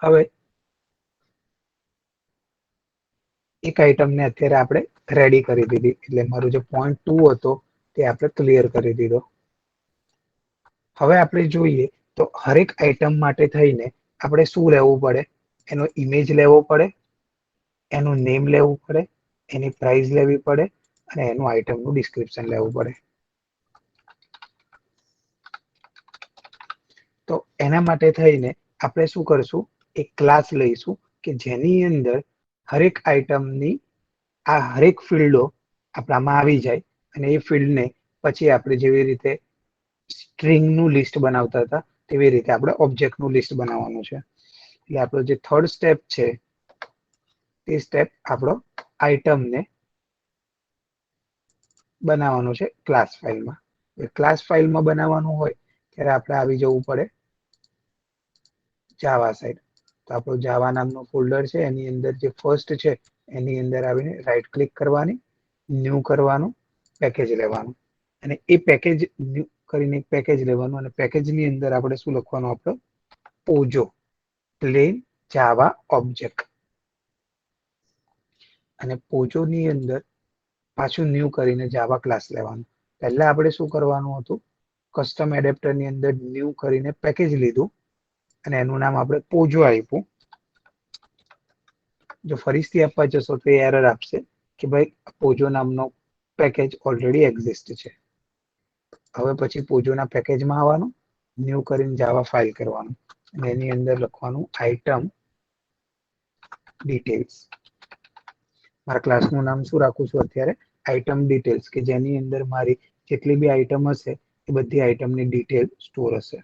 હવે એક આઈટમને અત્યારે આપણે રેડી કરી દીધી, એટલે મારું જે પોઈન્ટ 2 હતો તે આપણે ક્લિયર કરી દીધો. હવે આપણે જોઈએ તો હરેક આઈટમ માટે થઈને આપણે શું લેવું પડે, એનો ઇમેજ લેવો પડે, એનું નેમ લેવું પડે, એની પ્રાઇસ લેવી પડે અને એનું આઈટમનું ડિસ્ક્રિપ્શન લેવું પડે. તો એના માટે થઈને આપણે શું કરશું, એક ક્લાસ લઈશું કે જેની અંદર હરેક આઈટમની આ હરેક ફિલ્ડો આપણામાં આવી જાય અને એ ફિલ્ડને પછી આપણે જેવી રીતે સ્ટ્રિંગનું લિસ્ટ બનાવતા હતા તેવી રીતે આપણે ઓબ્જેક્ટનું લિસ્ટ બનાવવાનું છે. એટલે આપણો જે થર્ડ સ્ટેપ છે તે સ્ટેપ આપણો આઈટમને બનાવવાનું છે ક્લાસ ફાઇલમાં. ક્લાસ ફાઇલમાં બનાવવાનું હોય ત્યારે આપણે આવી જવું પડે જાવા સાઈડ. તો આપણું જાવા નામનું ફોલ્ડર છે, એની અંદર જે ફર્સ્ટ છે એની અંદર આવીને રાઈટ ક્લિક કરવાની, ન્યૂ કરવાનું, પેકેજ લેવાનું અને એ પેકેજ ન્યૂ કરીને પેકેજ લેવાનું અને પેકેજની અંદર આપણે શું લખવાનું, આપણો પોજો પ્લેન જાવા ઓબ્જેક્ટ અને પોજોની અંદર પાછું ન્યૂ કરીને જાવા ક્લાસ લેવાનું. પહેલા આપણે શું કરવાનું હતું, કસ્ટમ એડેપ્ટરની અંદર ન્યૂ કરીને પેકેજ લીધું અને એનું નામ આપણે પોજો આપ્યું. જો ફરીથી આપવા જશો તો એરર આપશે કે ભાઈ પોજો નામનો પેકેજ ઓલરેડી એક્ઝિસ્ટ છે. હવે પછી પોજોના પેકેજમાં આવવાનું, ન્યૂ કરીને જાવા ફાઇલ કરવાનું અને એની અંદર લખવાનું આઇટમ ડિટેલ્સ. મારા ક્લાસનું નામ શું રાખું છું અત્યારે? આઇટમ ડિટેલ્સ, કે જેની અંદર મારી જેટલી બી આઇટમ હશે એ બધી આઇટમની ડિટેલ સ્ટોર હશે.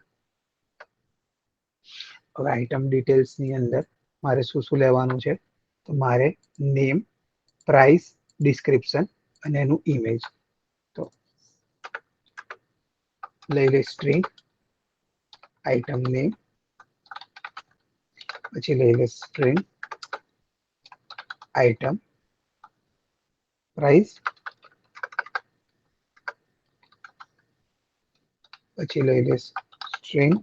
હવે આઇટમ ડિટેલ્સની અંદર મારે શું શું લેવાનું છે? તો મારે નેમ, પ્રાઇસ, ડિસ્ક્રિપ્શન અને એનું ઇમેજ. તો લઈ લે સ્ટ્રિંગ આઇટમ નેમ, પછી લઈ લે સ્ટ્રિંગ આઇટમ પ્રાઇસ, પછી લઈ લે સ્ટ્રિંગ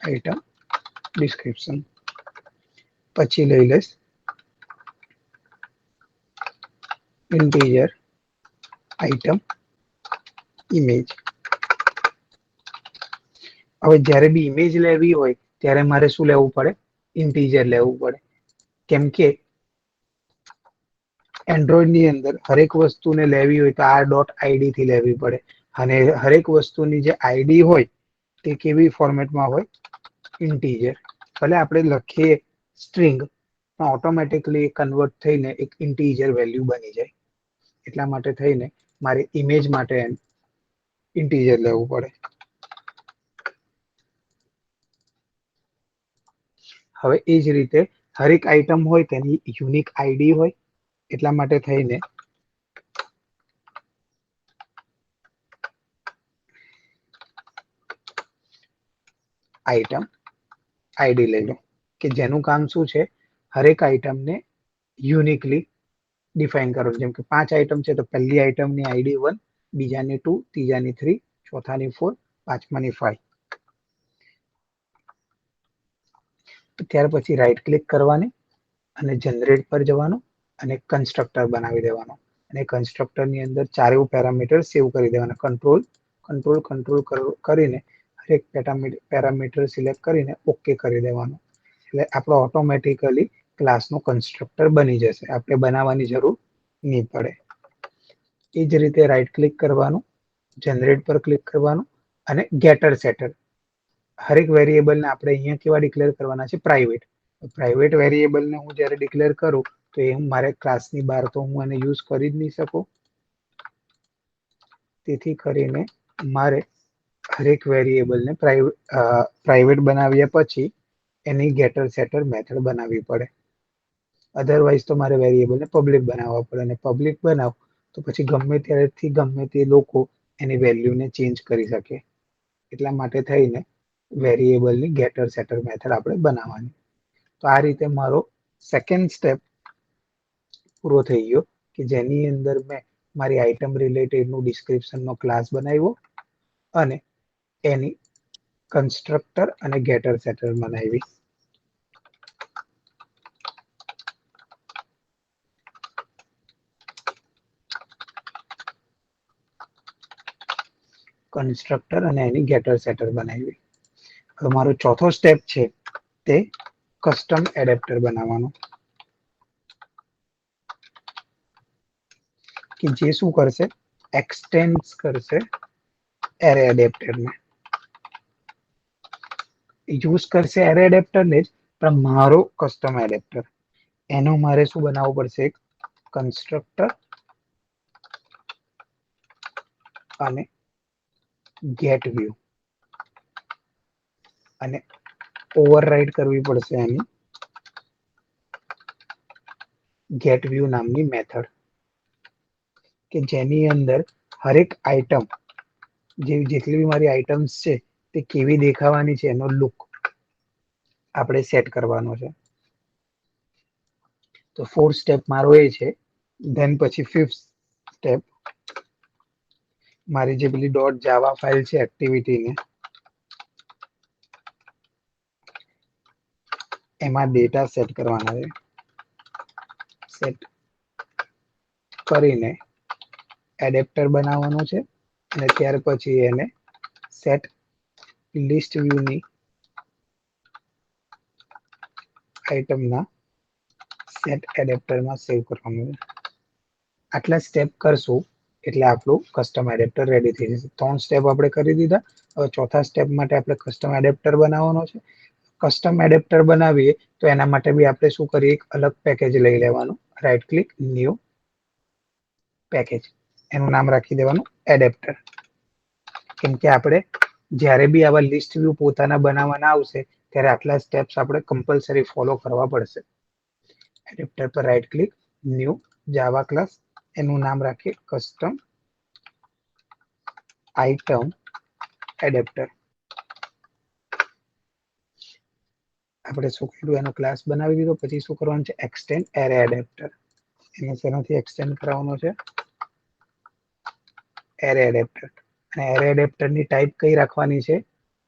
આઇટમ ડિસ્ક્રિપ્શન, પછી લઈ લેશ ઇન્ટીજર આઇટમ ઇમેજ. હવે જ્યારે બી ઇમેજ લેવી હોય ત્યારે મારે શું લેવું પડે? ઇન્ટીજર લેવું પડે. કેમ કે એન્ડ્રોઈડ ની અંદર હરેક વસ્તુને લેવી હોય તો r.id થી લેવી પડે અને હરેક વસ્તુની જે આઈડી હોય તે કેવી ફોર્મેટમાં હોય? ઇન્ટીજર. ભલે આપણે લખીએ સ્ટ્રિંગ, પણ ઓટોમેટિકલી કન્વર્ટ થઈને એક ઇન્ટીજર વેલ્યુ બની જાય. એટલા માટે થઈને મારે ઇમેજ માટે ઇન્ટીજર લેવું પડે. હવે એ જ રીતે હરેક આઈટમ હોય તેની યુનિક આઈડી હોય, એટલા માટે થઈને આઈટમ આઈડી લઈ લો, કે જેનું કામ શું છે? હરેક આઈટમને યુનિકલી ડિફાઇન કરો. જેમ કે 5 આઈટમ છે તો પહેલી આઈટમની આઈડી 1, બીજાની 2, ત્રીજાની 3, ચોથાની 4, પાંચમાની 5. ત્યાર પછી રાઈટ ક્લિક કરવાની અને જનરેટ પર જવાનું અને કન્સ્ટ્રક્ટર બનાવી દેવાનું અને કન્સ્ટ્રક્ટર ની અંદર ચારેય પેરામીટર સેવ કરી દેવાના. કંટ્રોલ કરીને હરેક પેરામીટર સિલેક્ટ કરીને ઓકે કરી દેવાનું. એટલે આપણો ઓટોમેટિકલી ક્લાસનો કન્સ્ટ્રક્ટર બની જશે, આપણે બનાવવાની જરૂર નહીં પડે. એ જ રીતે રાઈટ ક્લિક કરવાનું, જનરેટ પર ક્લિક કરવાનું અને ગેટર સેટર. હરેક વેરિયેબલને આપણે અહીંયા કેવા ડિક્લેર કરવાના છે? પ્રાઇવેટ. પ્રાઇવેટ વેરિયેબલને હું જ્યારે ડિક્લેર કરું તો એ મારે ક્લાસની બહાર તો હું એને યુઝ કરી જ નહીં શકું. તેથી કરીને મારે હરેક વેરિયેબલને પ્રાઇવેટ બનાવ્યા પછી એની ગેટર સેટર મેથડ બનાવવી પડે. અધરવાઇઝ તો મારે વેરિયેબલને પબ્લિક બનાવવા પડે અને પબ્લિક બનાવ તો પછી ગમે ત્યારેથી ગમે તે લોકો એની વેલ્યુને ચેન્જ કરી શકે. એટલા માટે થઈને વેરિયેબલની ગેટર સેટર મેથડ આપણે બનાવવાની. તો આ રીતે મારો સેકન્ડ સ્ટેપ પૂરો થઈ ગયો, કે જેની અંદર મેં મારી આઈટમ રિલેટેડનું ડિસ્ક્રિપ્શનનો ક્લાસ બનાવ્યો અને એની કન્સ્ટ્રક્ટર અને ગેટર સેટર બનાવી. કન્સ્ટ્રક્ટર અને એની ગેટર સેટર બનાવી. હવે મારો ચોથો સ્ટેપ છે તે કસ્ટમ એડેપ્ટર બનાવવાનો, કે જે શું કરશે? એક્સટેન્ડ કરશે એરે એડેપ્ટરને. યુઝ કરશે એરે એડેપ્ટરને જ, પણ મારો કસ્ટમ એડેપ્ટર એનો મારે શું બનાવવું પડશે? એક કન્સ્ટ્રક્ટર અને ગેટ વ્યૂ અને ઓવરરાઇડ કરવી પડશે એની ગેટ વ્યૂ નામની મેથડ, કે જેની અંદર હરેક આઈટમ જેટલી બી મારી આઈટમ્સ છે તે કેવી દેખાવાની છે એનો લુક આપણે સેટ કરવાનો છે. તો 4th સ્ટેપ મારો એ છે. ધેન પછી 5th સ્ટેપ, મારી જે પેલી .java ફાઇલ છે એક્ટિવિટીને, એમાં ડેટા સેટ કરવાના છે. સેટ કરીને એડેપ્ટર બનાવવાનું છે અને ત્યાર પછી એને સેટ લિસ્ટ વ્યૂની આઇટમના સેટ એડેપ્ટરમાં સેવ કરવાનું છે. આટલા સ્ટેપ કરશું એટલે આપણું કસ્ટમ એડેપ્ટર રેડી થઈ જશે. 3 સ્ટેપ આપણે કરી દીધા. હવે ચોથા સ્ટેપ માટે આપણે કસ્ટમ એડેપ્ટર બનાવવાનો છે. કસ્ટમ એડેપ્ટર બનાવીએ તો એના માટે બી આપણે શું કરીએ, એક અલગ પેકેજ લઈ લેવાનું. રાઈટ ક્લિક, ન્યૂ પેકેજ, એનું નામ રાખી દેવાનું એડેપ્ટર. કેમ કે આપણે જ્યારે બી આવા લિસ્ટ વ્યૂ પોતાના બનાવવાના આવશે ત્યારે આટલા સ્ટેપ્સ આપણે કમ્પલસરી ફોલો કરવા પડશે. એડેપ્ટર પર right click, new Java class, એનું નામ રાખીએ કસ્ટમ આઇટમ એડેપ્ટર. આપણે શું કર્યું, એનો ક્લાસ બનાવી દીધો. પછી શું કરવાનું છે, એક્સટેન્ડ એરે એડેપ્ટર. એને શેનાથી એક્સટેન્ડ કરાવવાનો છે, એરે એડેપ્ટર. અને એરે એડેપ્ટર ની ટાઈપ કઈ રાખવાની છે,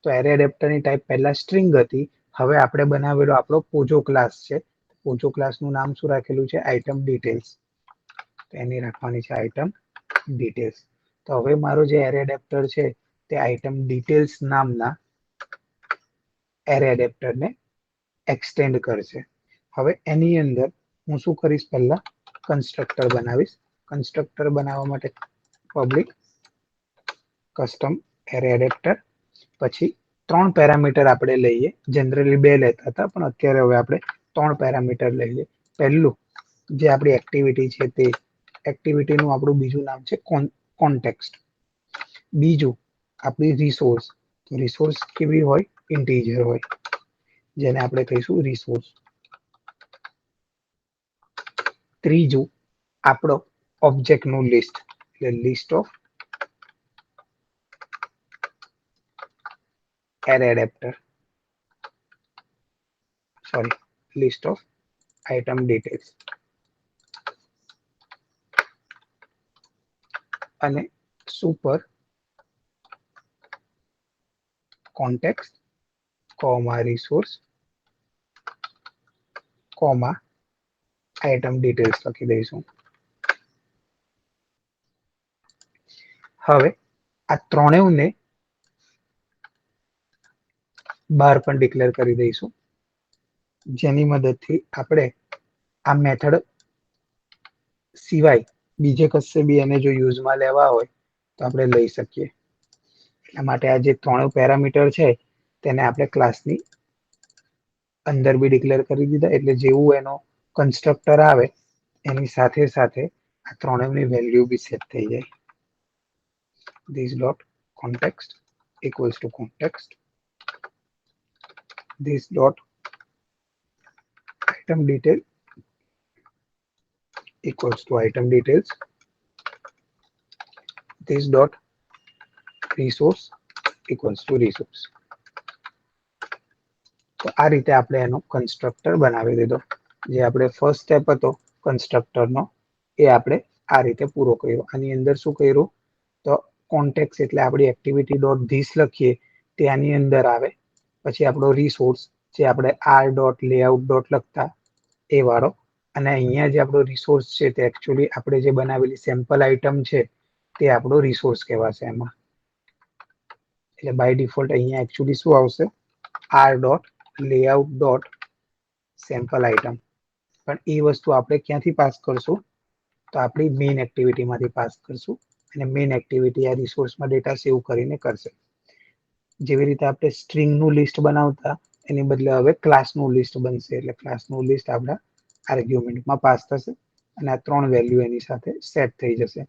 તો એરે એડેપ્ટર ની ટાઈપ પહેલા સ્ટ્રિંગ હતી, હવે આપણે બનાવેલો આપણો પોજો ક્લાસ છે. પોજો ક્લાસ નું નામ શું રાખેલું છે, આઇટમ ડિટેલ્સ. તો એની રાખવાની છે આઇટમ ડિટેલ્સ. તો હવે મારો જે એરે એડેપ્ટર છે તે આઇટમ ડિટેલ્સ નામના એરે એડેપ્ટર ને એક્સટેન્ડ કરશે. હવે એની અંદર હું શું કરીશ, પહેલા કન્સ્ટ્રક્ટર બનાવીશ. કન્સ્ટ્રક્ટર બનાવવા માટે પબ્લિક કસ્ટમ એરે એડેપ્ટર. પછી 3 પેરામીટર આપણે લઈએ. જનરલી 2 લેતા હતા, પણ અત્યારે હવે આપણે 3 પેરામીટર લઈએ. પહેલું જે આપણી એક્ટિવિટી છે તે એક્ટિવિટીનું આપણું બીજું નામ છે કોન્ટેક્સ્ટ. બીજું આપણી રિસોર્સ. રિસોર્સ કેવી હોય, ઇન્ટીજર હોય, જેને આપણે કહીશું રિસોર્સ. ત્રીજું આપણો ઓબ્જેક્ટ નું લિસ્ટ, એટલે list of array adapter, sorry, list of item details. અને super context comma resource comma item details લખી દઈશું. હવે આ ત્રણેયને બહાર પણ ડિક્લેર કરી દઈશું, જેની મદદથી આપણે આ મેથડ સિવાય બીજે કશે બી એને જો યુઝમાં લેવા હોય તો આપણે લઈ શકીએ. એટલા માટે આ જે 3 પેરામીટર છે તેને આપણે ક્લાસની અંદર બી ડિક્લેર કરી દીધા. એટલે જેવું એનો કન્સ્ટ્રક્ટર આવે એની સાથે સાથે આ ત્રણેયની વેલ્યુ બી સેટ થઈ જાય. this dot context equals to context, this dot item detail equals to item details, this dot resource equals to resource. તો આ રીતે આપણે એનો કન્સ્ટ્રક્ટર બનાવી દીધો. જે આપણે ફર્સ્ટ સ્ટેપ હતો કન્સ્ટ્રક્ટરનો એ આપણે આ રીતે પૂરો કર્યો. આની અંદર શું કર્યું, તો કોન્ટેક્ટ એટલે આપણી એક્ટિવિટી ડોટ ધીસ લખીએ તે આની અંદર આવે. પછી આપણો રિસોર્સ જે આપણે આર ડોટ લેઆઉટ ડોટ લખતા એ વાળો. અને અહીંયા જે આપણો રિસોર્સ છે તે એકચ્યુઅલી આપણે જે બનાવેલી સેમ્પલ આઇટમ છે તે આપણો રિસોર્સ કહેવાશે એમાં. એટલે બાય ડિફોલ્ટ અહીંયા એકચ્યુઅલી શું આવશે, R dot layout dot sample item. પણ એ વસ્તુ આપણે ક્યાંથી પાસ કરશું, તો આપણી મેઇન એક્ટિવિટીમાંથી પાસ કરશું. અને મેઇન એક્ટિવિટી આ રિસોર્સમાં ડેટા સેવ કરીને કરશે. જેવી રીતે આપણે સ્ટ્રિંગનું લિસ્ટ બનાવતા એની બદલે હવે ક્લાસનું લિસ્ટ બનશે. એટલે ક્લાસનું લિસ્ટ આપણા આર્ગ્યુમેન્ટમાં પાસ થશે અને આ 3 વેલ્યુ એની સાથે સેટ થઈ જશે.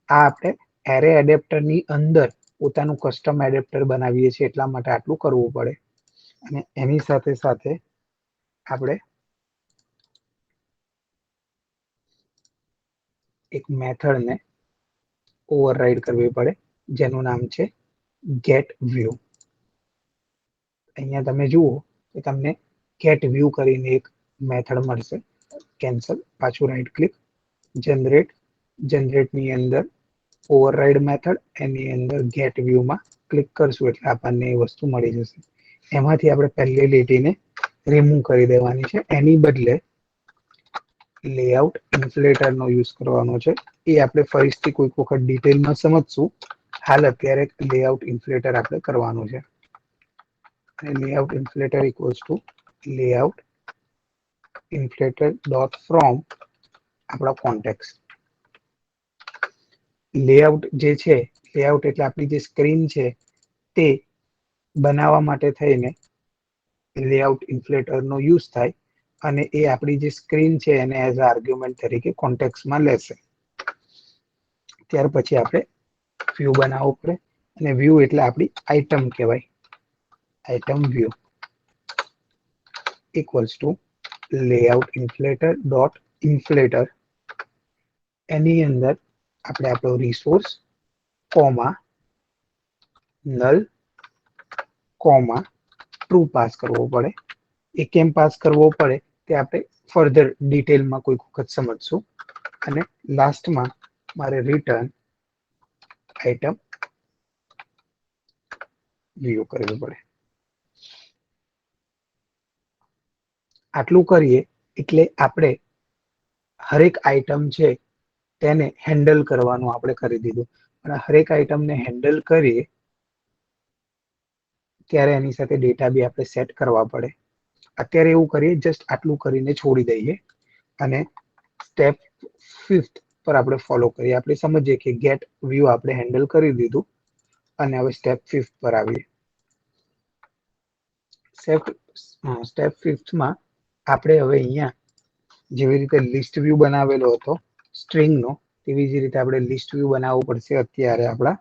આ આપણે એરે એડેપ્ટરની અંદર પોતાનું કસ્ટમ એડેપ્ટર બનાવીએ છીએ એટલા માટે આટલું કરવું પડે. અને એની સાથે સાથે આપણે એક મેથડને ઓવરરાઈડ કરવી પડે જેનું નામ છે ગેટ વ્યૂ. અહીંયા તમે જુઓ તો તમને ગેટ વ્યૂ કરીને એક મેથડ મળશે. કેન્સલ, પાછું રાઈટ ક્લિક, જનરેટની અંદર ઓવરરાઈડ મેથડ, એની અંદર ગેટ વ્યૂમાં ક્લિક કરશું એટલે આપણને એ વસ્તુ મળી જશે. એમાંથી આપણે પહેલી લીટીને રિમૂવ કરી દેવાની છે. એની બદલે લેઆઉટ ઇન્ફ્લેટરનો યુઝ કરવાનો છે. એ આપણે ફરીથી કોઈક વખત ડિટેલમાં સમજશું. હાલ અત્યારે લેઆઉટ ઇન્ફ્લેટર આપણે કરવાનું છે. Layout inflater equals to layout inflater dot from આપણા કોન્ટેક્ટ. લેઆઉટ જે છે, લેઆઉટ એટલે આપણી જે સ્ક્રીન છે તે બનાવવા માટે થઈને લેઆઉટ ઇન્ફ્લેટરનો યુઝ થાય અને એ આપણી જે સ્ક્રીન છે એને એઝ આર્ગ્યુમેન્ટ તરીકે કોન્ટેક્સમાં લેશે. ત્યાર પછી આપણે વ્યૂ બનાવવું પડે અને વ્યૂ એટલે આપણી આઇટમ કહેવાય. Item view equals to layout inflator dot inflator. એની અંદર આપણે આપણો resource comma null comma true pass કરવો પડે. એ કેમ પાસ કરવો પડે તે આપણે ફર્ધર ડિટેલમાં કોઈ વખત સમજશું. અને લાસ્ટમાં મારે રિટર્ન આઇટમ વ્યૂ કરવું પડે. આટલું કરીએ એટલે આપણે હરેક આઇટમ છે તેને હેન્ડલ કરવાનું આપણે કરી દીધું. અને હરેક આઇટમને હેન્ડલ કરીએ ત્યારે એની સાથે ડેટા બી આપણે સેટ કરવા પડે. અત્યારે એવું કરીએ, જસ્ટ આટલું કરીને છોડી દઈએ અને સ્ટેપ 5th પર આપણે ફોલો કરીએ. આપણે સમજીએ કે ગેટ વ્યૂ આપણે હેન્ડલ કરી દીધું અને હવે સ્ટેપ 5th પર આવીએ. સ્ટેપ 5th માં આપણે હવે અહીંયા જેવી રીતે લિસ્ટ વ્યૂ બનાવેલો હતો સ્ટ્રિંગનો, તેવી જ રીતે આપણે લિસ્ટ વ્યૂ બનાવવું પડશે અત્યારે આપણા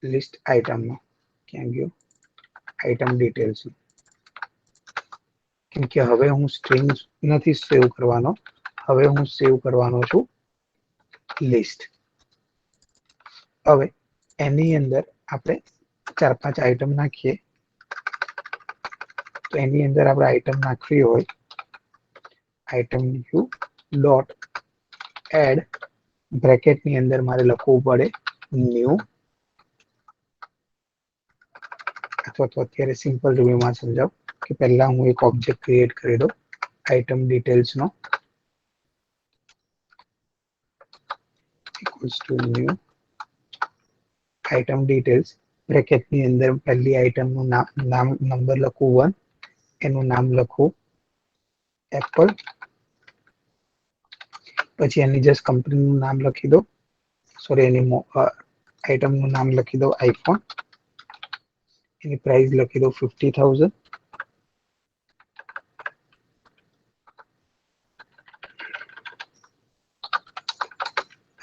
લિસ્ટ આઇટમનો. ક્યાં ગયો? Item details. કેમ કે હવે હું સ્ટ્રિંગ નથી સેવ કરવાનો, હવે હું સેવ કરવાનો છું લિસ્ટ. હવે એની અંદર આપણે 4-5 આઇટમ નાખીએ. તો એની અંદર આપણે આઇટમ નાખવી હોય આઇટમ વ્યૂ ડોટ એડ બ્રેકેટની અંદર મારે લખવું પડે ન્યૂ, અથવા તો અત્યારે સિમ્પલ રૂપમાં સમજાવ કે પહેલા હું એક ઓબ્જેક્ટ ક્રિએટ કરી દઉં આઇટમ ડિટેલ્સનો equals to new item details. બ્રેકેટની અંદર પહેલી આઇટમનું નામ નંબર લખવું 1, એનું નામ લખવું એપલ, પછી એની જસ્ટ કંપનીનું નામ લખી દો, સોરી એની આઇટમનું નામ લખી દો આઈફોન, એની પ્રાઇસ લખી દો 50,000,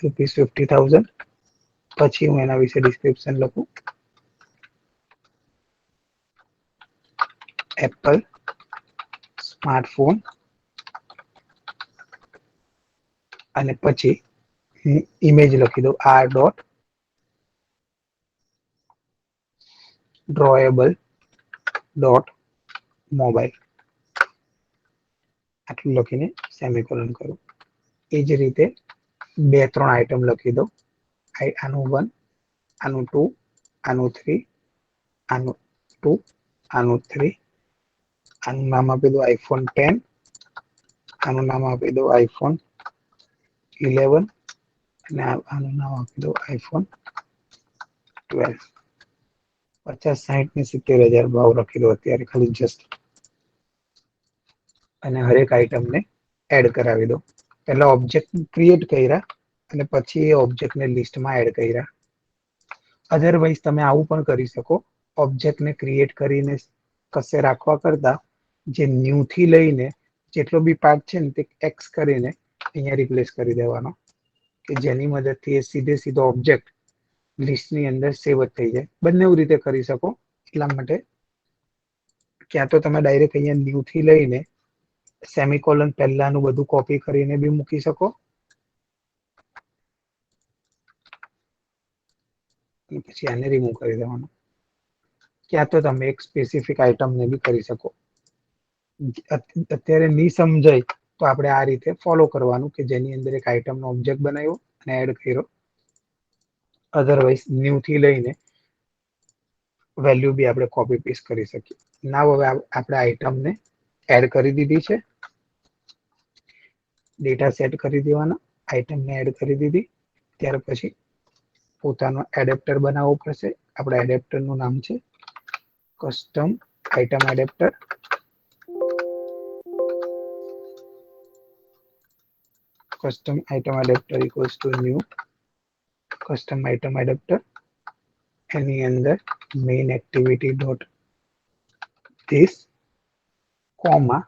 ₹50,000. પછી હું એના વિશે ડિસ્ક્રિપ્શન લખું એપલ સ્માર્ટફોન, અને પછી હું ઇમેજ લખી દઉં r ડોટ ડ્રોએબલ ડોટ મોબાઈલ. આટલું લખીને સેમિકોલન કરું. એ જ રીતે 2-3 આઇટમ લખી દો. આનું 1, આનું 2, આનું 3, આનું 2, આનું 3. આનું નામ આપી દો આઈફોન 10, આનું નામ આપી દો આઈફોન 11 અને આનું નામ આપી દો આઈફોન 12. 50, 60 ને 70,000 ભાવ લખી દો અત્યારે ખાલી જસ્ટ. અને હરેક આઇટમને એડ કરાવી દો. પહેલા ઓબ્જેક્ટ ક્રિએટ કર્યા અને પછી એ ઓબ્જેક્ટને લિસ્ટમાં એડ કર્યા. અધરવાઇઝ તમે આવું પણ કરી શકો, ઓબ્જેક્ટને ક્રિએટ કરીને કશે રાખવા કરતા જે ન્યૂ થી લઈને જેટલો બી પાર્ટ છે ને તે એક્સ કરીને અહીંયા રિપ્લેસ કરી દેવાનો, કે જેની મદદથી એ સીધો ઓબ્જેક્ટ લિસ્ટની અંદર સેવ જ થઈ જાય. બંને રીતે કરી શકો. એટલા માટે ક્યાં તો તમે ડાયરેક્ટ અહીંયા ન્યૂ થી લઈને સેમિકોલન પહેલાનું બધું કોપી કરીને બી મૂકી શકો, અને પછી આને રિમૂવ કરી દેવાનું. ક્યાં તો તમે એક સ્પેસિફિક આઇટમને બી કરી શકો. અત્યારે નહીં સમજાય તો આપણે આ રીતે ફોલો કરવાનું, કે જેની અંદર એક આઇટમનો ઓબ્જેક્ટ બનાવ્યો અને એડ કર્યો. અધરવાઇઝ ન્યૂ થી લઈને વેલ્યુ બી આપણે કોપી પેસ્ટ કરી શકીએ. ના હવે આપણે આઇટમને એડ કરી દીધી છે, ડેટા સેટ કરી દેવાના, આઇટમને એડ કરી દીધી. ત્યાર પછી પોતાનો એડેપ્ટર બનાવવો પડશે. આપણા એડેપ્ટરનું નામ છે custom item adapter. custom item adapter equals to new custom item adapter એની અંદર main activity dot this comma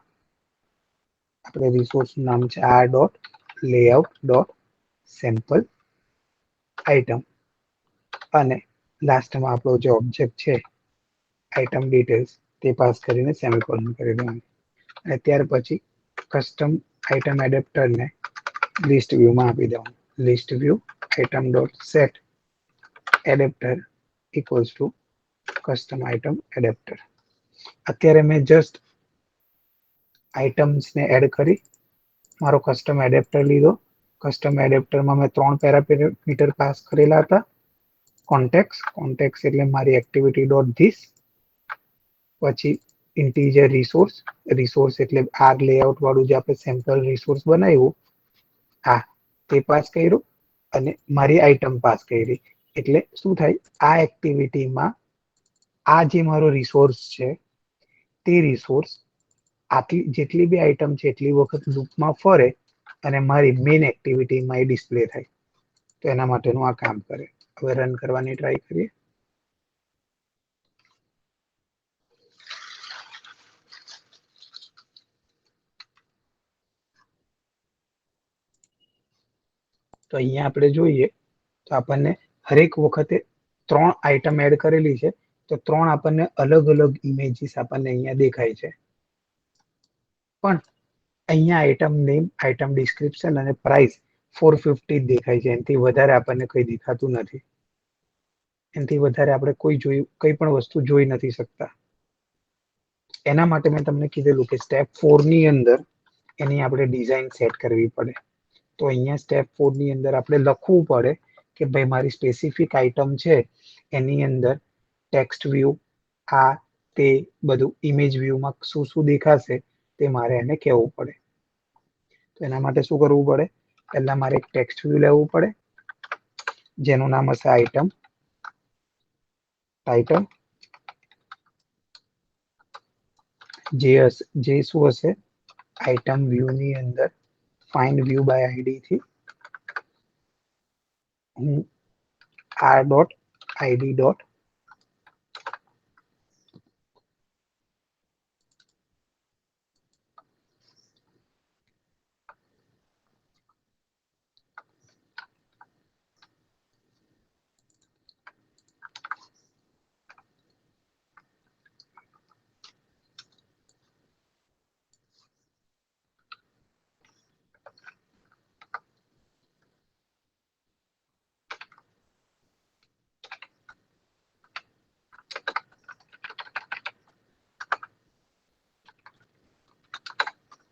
આપણે રિસોર્સ નામ છે આ dot layout dot sample item અને લાસ્ટમાં આપણો જે ઓબ્જેક્ટ છે આઇટમ ડિટેલ્સ તે પાસ કરીને સેમિકોલન કરી દેવાનું અને ત્યાર પછી કસ્ટમ આઇટમ એડેપ્ટરને લિસ્ટ વ્યૂમાં આપી દેવાનું list view item dot set adapter equals two custom item adapter અત્યારે મેં જસ્ટ આઇટમ્સને એડ કરી મારો કસ્ટમ એડેપ્ટર લીધો કસ્ટમ એડેપ્ટરમાં મેં 3 પેરામીટર પાસ કરેલા હતા કોન્ટેક્સ એટલે મારી એક્ટિવિટી ડોટ ધીસ પછી ઇન્ટીજર રિસોર્સ એટલે આર લેઆઉટ વાળું જે આપણે સેમ્પલ રિસોર્સ બનાવ્યું આ તે પાસ કર્યું અને મારી આઇટમ પાસ કરી એટલે શું થાય આ એક્ટિવિટીમાં આ જે મારો રિસોર્સ છે તે રિસોર્સ આટલી જેટલી બી આઇટમ છે એટલી વખત લૂપમાં ફરે અને મારી મેઇન એક્ટિવિટીમાં એ ડિસ્પ્લે થાય તો એના માટેનું આ કામ કરે હવે રન કરવાની ટ્રાય કરીએ તો અહીંયા આપણે જોઈએ તો આપણને હરેક વખતે 3 આઇટમ એડ કરેલી છે તો 3 આપણને અલગ અલગ ઇમેજીસ આપણને અહીંયા દેખાય છે પણ અહીંયા આઇટમ નેમ આઇટમ ડિસ્ક્રિપ્શન અને પ્રાઇસ 450 જ દેખાય છે એનાથી વધારે આપણને કંઈ દેખાતું નથી એનાથી વધારે આપણે કંઈ પણ વસ્તુ જોઈ નથી શકતા એના માટે મેં તમને કીધેલું કે સ્ટેપ 4 ની અંદર એની આપણે ડિઝાઇન સેટ કરવી પડે તો અહીંયા સ્ટેપ 4 ની અંદર આપણે લખવું પડે કે ભાઈ મારી સ્પેસિફિક આઇટમ છે એની અંદર ટેક્સ્ટ વ્યૂ આ તે બધું ઇમેજ વ્યૂમાં શું શું દેખાશે તે મારે એને કહેવું પડે તો એના માટે શું કરવું પડે પહેલા મારે એક ટેક્સ્ટ વ્યૂ લેવું પડે જેનું નામ હશે આઇટમ ટાઇટલ જે શું હશે આઇટમ વ્યૂ ની અંદર ફાઇન્ડ વ્યૂ બાય આઈડી થી હું R dot ID dot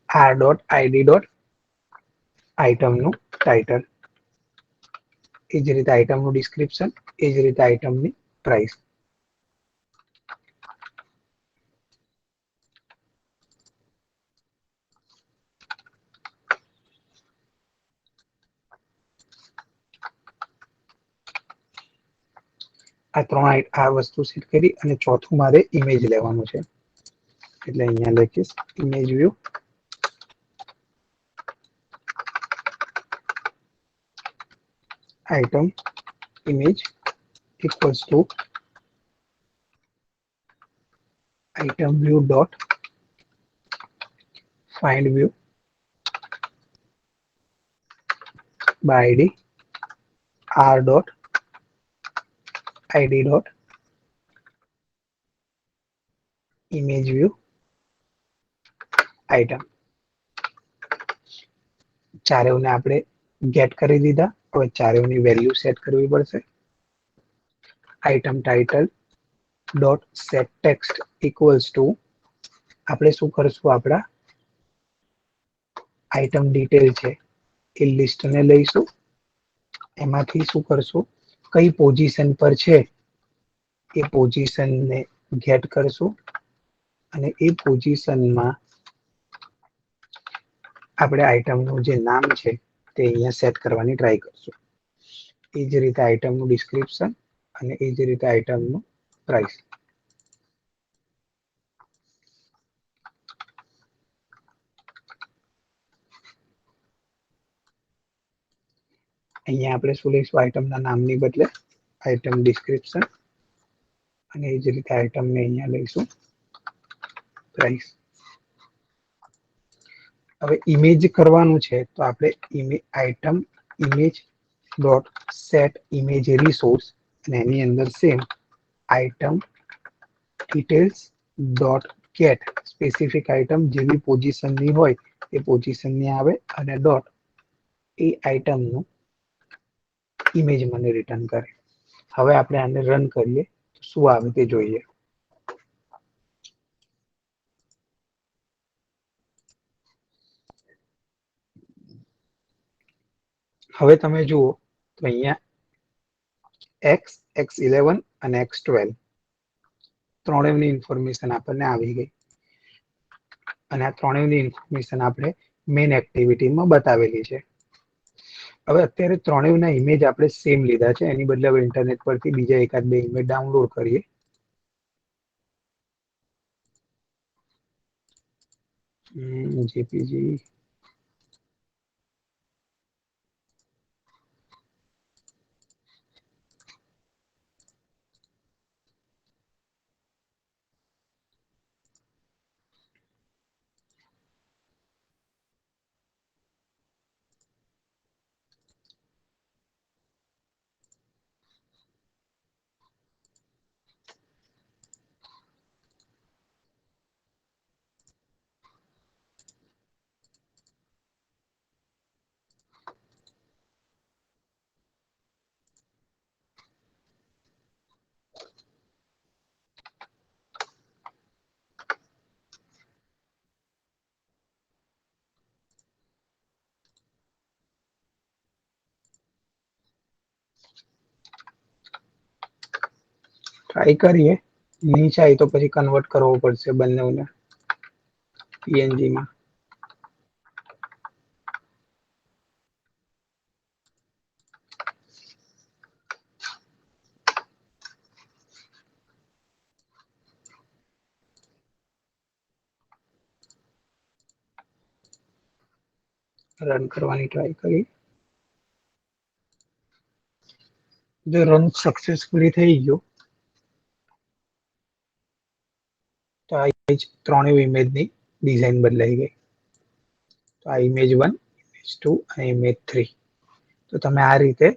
R dot ID dot આઇટમનું ટાઇટલ એ જ રીતે આઇટમનું ડિસ્ક્રિપ્શન એ જ રીતે આઇટમની પ્રાઇસ આ વસ્તુ સેટ કરી અને ચોથું મારે ઇમેજ લેવાનું છે એટલે અહીંયા લખીશ image view item image equals to item view dot find view by id r dot id dot image view item ચારેવને આપણે ગેટ કરી દીધા હવે ચારેવની વેલ્યુ સેટ કરવી પડશે item title dot set text equals to આપણે શું કરશું આપણા આઇટમ ડિટેલ છે એ લિસ્ટને લઈશું એમાંથી શું કરશું કઈ પોઝિશન પર છે એ પોઝિશનને ગેટ કરશું અને એ પોઝિશનમાં આપણે આઇટમનું જે નામ છે તે અહીંયા સેટ કરવાની ટ્રાય કરશું એ જ રીતે આઇટમનું ડિસ્ક્રિપ્શન અને એ જ રીતે આઇટમનું પ્રાઇસ અહીંયા આપણે શું લઈશું, આઇટમના નામની બદલે આઇટમ ડિસ્ક્રિપ્શન, અને એ જ રીતે આઇટમને અહીંયા લઈશું પ્રાઇસ. હવે ઇમેજ કરવાનું છે તો આપણે item image dot set image resource, અને એની અંદર same item details dot get specific item જેવી પોઝિશનની હોય એ પોઝિશનની આવે, અને ડોટ એ આઇટમનું ઇમેજ મને રિટર્ન કરે. હવે આપણે આને રન કરીએ તો શું આવે તે જોઈએ. હવે તમે જુઓ તો અહીંયા X11 અને X12 ત્રણેયની ઇન્ફોર્મેશન આપણને આવી ગઈ, અને આ ત્રણેયની ઇન્ફોર્મેશન આપણે મેઇન એક્ટિવિટીમાં બતાવેલી છે. હવે અત્યારે ત્રણેયના ઇમેજ આપણે સેમ લીધા છે, એની બદલે હવે ઇન્ટરનેટ પરથી બીજા એકાદ બે ઇમેજ ડાઉનલોડ કરીએ. જેપીજી ટ્રાય કરીએ, નહીં ચાય તો પછી કન્વર્ટ કરવો પડશે બંનેને પીએનજી માં. રન કરવાની ટ્રાય કરી. જો રન સક્સેસફુલી થઈ ગયો તો આ ત્રણેય ઇમેજની ડિઝાઇન બદલાઈ ગઈ. તો આ ઇમેજ 1, ઇમેજ 2 અને ઇમેજ 3. તો તમે આ રીતે,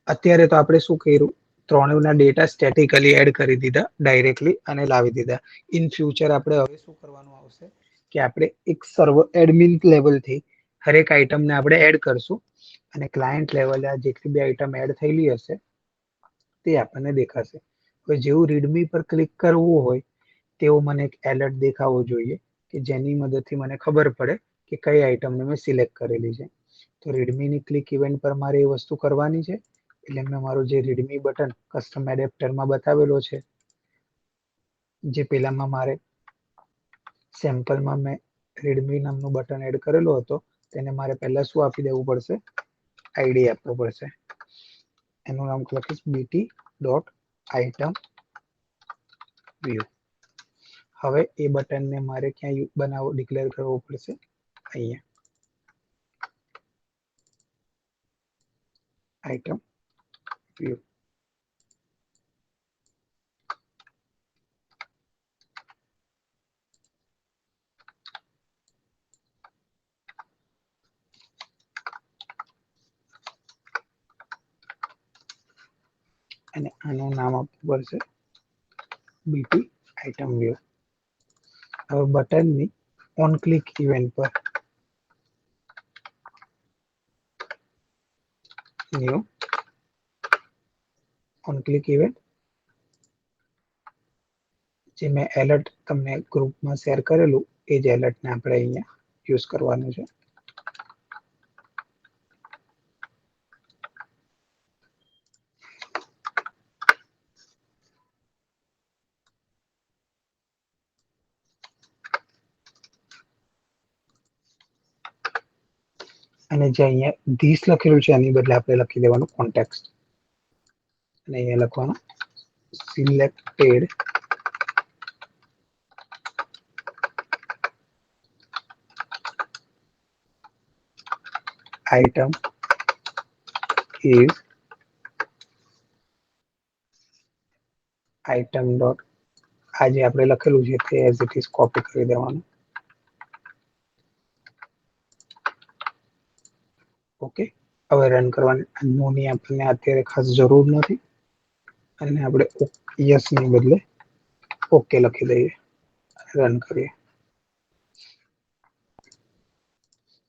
અત્યારે તો આપણે શું કર્યું, ત્રણેયના ડેટા સ્ટેટિકલી એડ કરી દીધા ડાયરેક્ટલી અને લાવી દીધા. ઇન ફ્યુચર આપણે હવે શું કરવાનું આવશે કે આપણે એક સર્વર એડમિન લેવલથી હરેક આઇટમને આપણે એડ કરશું, અને ક્લાયન્ટ લેવલે આ જેટલી બી આઇટમ એડ થયેલી હશે તે આપણને દેખાશે. હવે જેવું રીડમી પર ક્લિક કરવું હોય તેવો મને એક એલર્ટ દેખાવો જોઈએ કે જેની મદદથી મને ખબર પડે કે કઈ આઇટમને મેં સિલેક્ટ કરેલી છે. તો રીડમીની ક્લિક ઇવેન્ટ પર મારે એ વસ્તુ કરવાની છે. એટલે મેં મારું જે રીડમી બટન કસ્ટમ એડેપ્ટરમાં બતાવેલો છે, જે પેલામાં મારે સેમ્પલમાં મેં રીડમી નામનું બટન એડ કરેલો હતો, તેને મારે પહેલા શું આપી દેવું પડશે, આઈડી આપવો પડશે. એનું નામ લખીશ bt.item view. હવે એ બટનને મારે ક્યાં ડિક્લેર કરવો પડશે, અહીંયા આઇટમ વ્યૂ. અને આનું નામ આપવું પડશે બીટી આઇટમ વ્યૂ. હવે બટનની ઓન ક્લિક ઇવેન્ટ પર ન્યૂ ઓન ક્લિક ઇવેન્ટ, જે મેં એલર્ટ તમને ગ્રુપમાં શેર કરેલું એ જ એલર્ટને આપણે અહીંયા યુઝ કરવાનું છે. અને જે અહીંયા ધીસ લખેલું છે એની બદલે આપણે લખી દેવાનું કોન્ટેક્સ્ટ, અને અહીંયા લખવાનું selected item is item dot આ જે આપણે લખેલું છે તે એઝ ઇટ ઇઝ કોપી કરી દેવાનું. ઓકે, હવે રન કરવાની નોની આપણને અત્યારે ખાસ જરૂર નથી અને આપણે યસ ની બદલે ઓકે લખી દઈએ, રન કરીએ.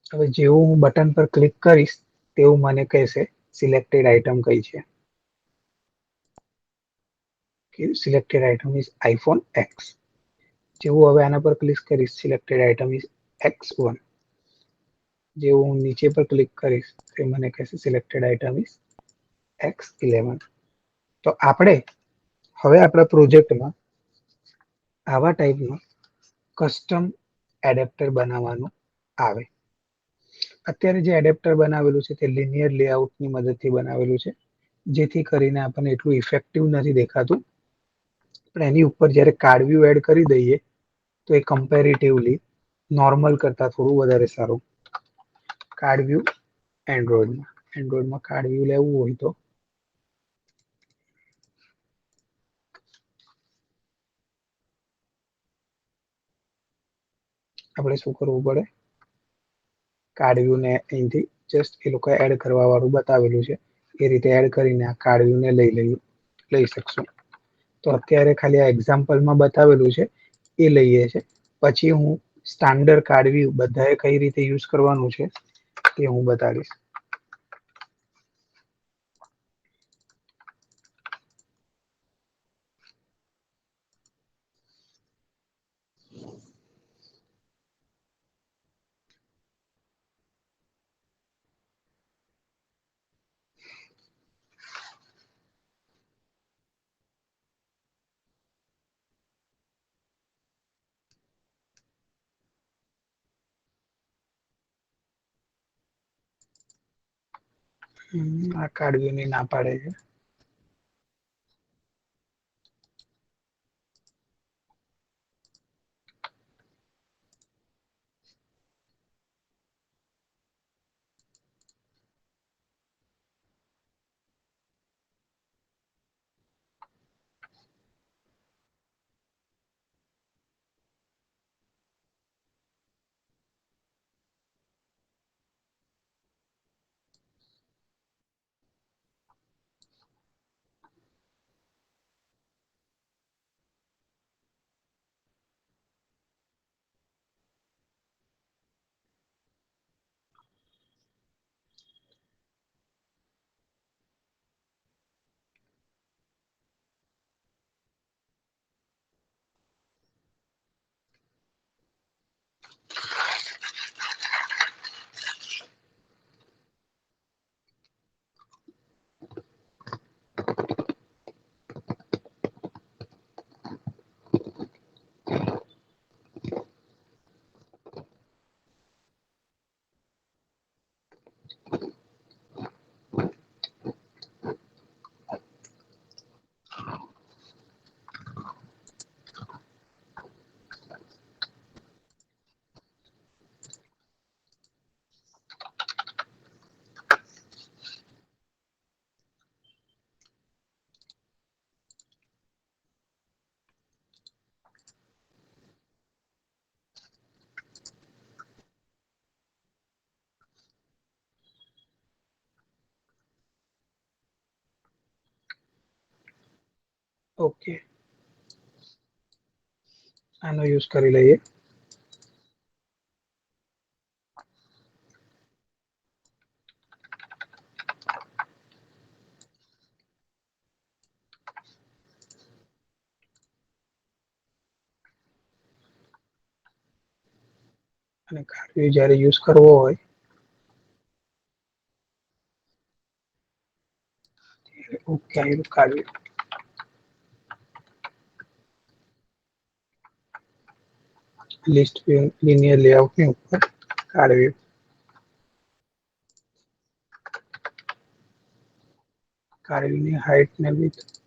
હવે જેવું હું બટન પર ક્લિક કરીશ તેવું મને કહેશે સિલેક્ટેડ આઇટમ કઈ છે. Selected item is iPhone x. જેવું હવે આના પર ક્લિક કરીશ સિલેક્ટેડ આઇટમ ઇઝ X1. જેવું હું નીચે પર ક્લિક કરીશ તે મને કહેશે સિલેક્ટેડ આઇટમ ઇઝ X11. તો આપણે હવે આપણા પ્રોજેક્ટમાં આવા ટાઈપનું કસ્ટમ એડેપ્ટર બનાવવાનું આવે. અત્યારે જે એડેપ્ટર બનાવેલું છે તે લિનિયર લેઆઉટની મદદથી બનાવેલું છે, જેથી કરીને આપણને એટલું ઇફેક્ટિવ નથી દેખાતું. પણ એની ઉપર જ્યારે કાર્ડ વ્યૂ એડ કરી દઈએ તો એ કમ્પેરેટિવલી નોર્મલ કરતા થોડું વધારે સારું. કાર્ડ વ્યૂ એન્ડ્રોઈડમાં કાર્ડ વ્યૂ લેવું હોય તો આપણે શું કરવું પડે, કાર્ડ વ્યૂ ને અહીંથી જસ્ટ એ લોકો એડ કરવા વાળું બતાવેલું છે એ રીતે એડ કરીને આ કાર્ડ વ્યૂ ને લઈ શકશું. તો અત્યારે ખાલી આ એક્ઝામ્પલમાં બતાવેલું છે એ લઈએ છે. પછી હું સ્ટાન્ડર્ડ કાર્ડ વ્યૂ બધાએ કઈ રીતે યુઝ કરવાનું છે તે હું બતાડીશ. આ કાર્ડ વ્યૂ ની ના પાડે છે. ઓકે, આનો યુઝ કરી લઈએ. અને કાર્ડ વ્યૂ જ્યારે યુઝ કરવો હોય ત્યારે ઓકે આવ્યું card view. List view linear લેઆઉટની ઉપર કાર્ડ વ્યૂ. કાર્ડ વ્યૂ ની હાઇટ ને વિડ્થ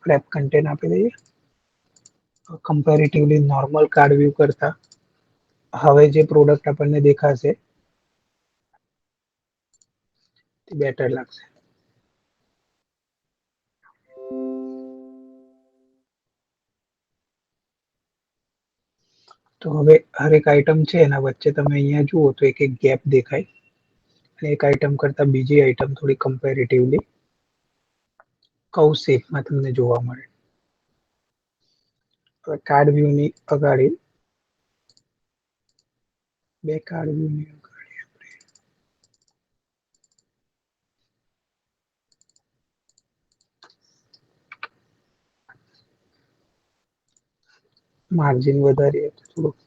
રેપ કન્ટેન્ટ આપી દઈએ. કમ્પેરેટિવલી નોર્મલ કાર્ડ વ્યૂ કરતા હવે જે પ્રોડક્ટ આપણને દેખાશે બેટર લાગશે. તો હવે હરેક આઈટમ છે એના વચ્ચે તમે અહીંયા જુઓ તો એક એક ગેપ દેખાય અને એક આઈટમ કરતા બીજી આઈટમ થોડી કમ્પેરેટિવલી કવ શેપમાં તમને જોવા મળે. હવે કાર્ડ વ્યૂની અગાડી બે કાર્ડ વ્યૂની અગાડી આપણે માર્જિન વધારીએ તો થોડુંક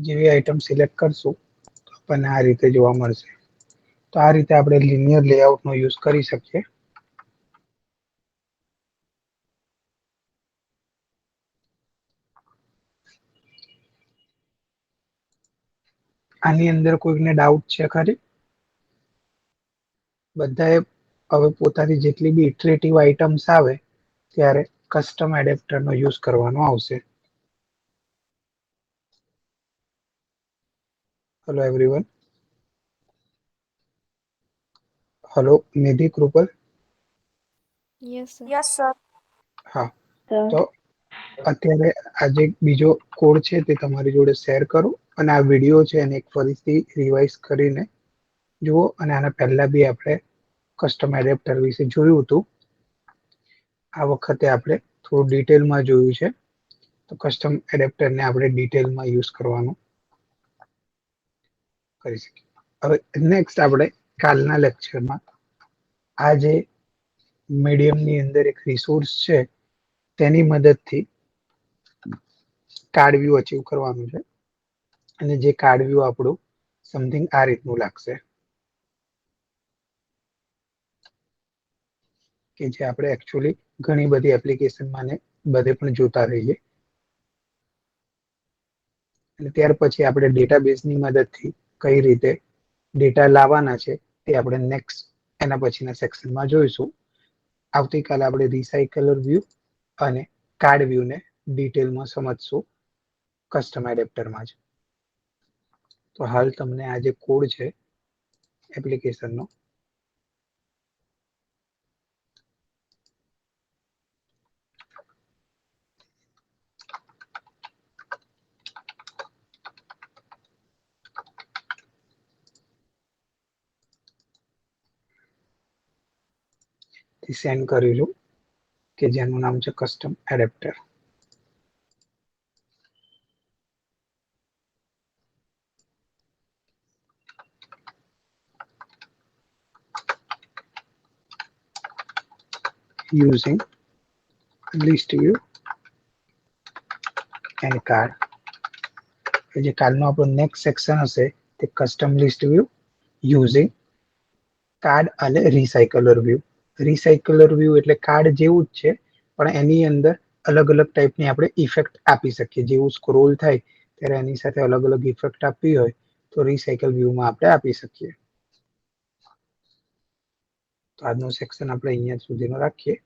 જેવી આઈટમ સિલેક્ટ કરશું તો આપણને આ રીતે જોવા મળશે. તો આ રીતે આપણે લિનિયર લેઆઉટનો યુઝ કરી શકીએ. આની અંદર કોઈને ડાઉટ છે ખરી? બધાએ હવે પોતાની જેટલી બી ઇટરેટિવ આઇટમ્સ આવે ત્યારે કસ્ટમ એડેપ્ટરનો યુઝ કરવાનો આવશે. Hello everyone. Hello Nidhi Kripal. Yes sir. હા, તો અત્યારે આજે બીજો કોડ છે તે તમારી જોડે શેર કરું અને આ વિડીયો છે એને એક ફરીથી રિવાઇઝ કરીને જુઓ. અને આના પહેલા બી આપણે કસ્ટમ એડેપ્ટર વિશે જોયું હતું. આ વખતે આપણે થોડું ડિટેલમાં જોયું છે. તો કસ્ટમ એડેપ્ટરને આપણે ડિટેલમાં યુઝ કરવાનું કરી શકીએ. હવે નેક્સ્ટ આપણે કાલના લેક્ચરમાં આ જે મીડિયમની અંદર એક રિસોર્સ છે તેની મદદથી કાર્ડ વ્યૂ અચીવ કરવાનું છે. અને જે કાર્ડ વ્યૂ આપણું સમથિંગ આ રીતનું લાગશે કે જે આપણે એકચ્યુઅલી ઘણી બધી એપ્લિકેશનમાં ને બધે પણ જોતા રહીએ. અને ત્યાર પછી આપણે ડેટાબેઝની મદદથી કઈ રીતે ડેટા લાવવાના છે તે આપણે નેક્સ્ટ એના પછીના સેક્શનમાં જોઈશું. આવતીકાલે આપણે રિસાયકલર વ્યૂ અને કાર્ડ વ્યૂને ડિટેલમાં સમજશું કસ્ટમ એડેપ્ટરમાં જ. તો હાલ તમને આ જે કોડ છે એપ્લિકેશનનો સેન્ડ કરેલું કે જેનું નામ છે custom adapter. using list view and card. જે કાલનો આપણો નેક્સ્ટ સેક્શન હશે તે custom list view using card અને રિસાયકલર વ્યૂ. રિસાયકલર વ્યૂ એટલે કાર્ડ જેવું જ છે પણ એની અંદર અલગ અલગ ટાઈપની આપણે ઇફેક્ટ આપી શકીએ. જેવું સ્ક્રોલ થાય ત્યારે એની સાથે અલગ અલગ ઇફેક્ટ આપવી હોય તો રિસાયકલ વ્યૂમાં આપણે આપી શકીએ. તો આજનો સેક્શન આપણે અહીંયા સુધીનો રાખીએ.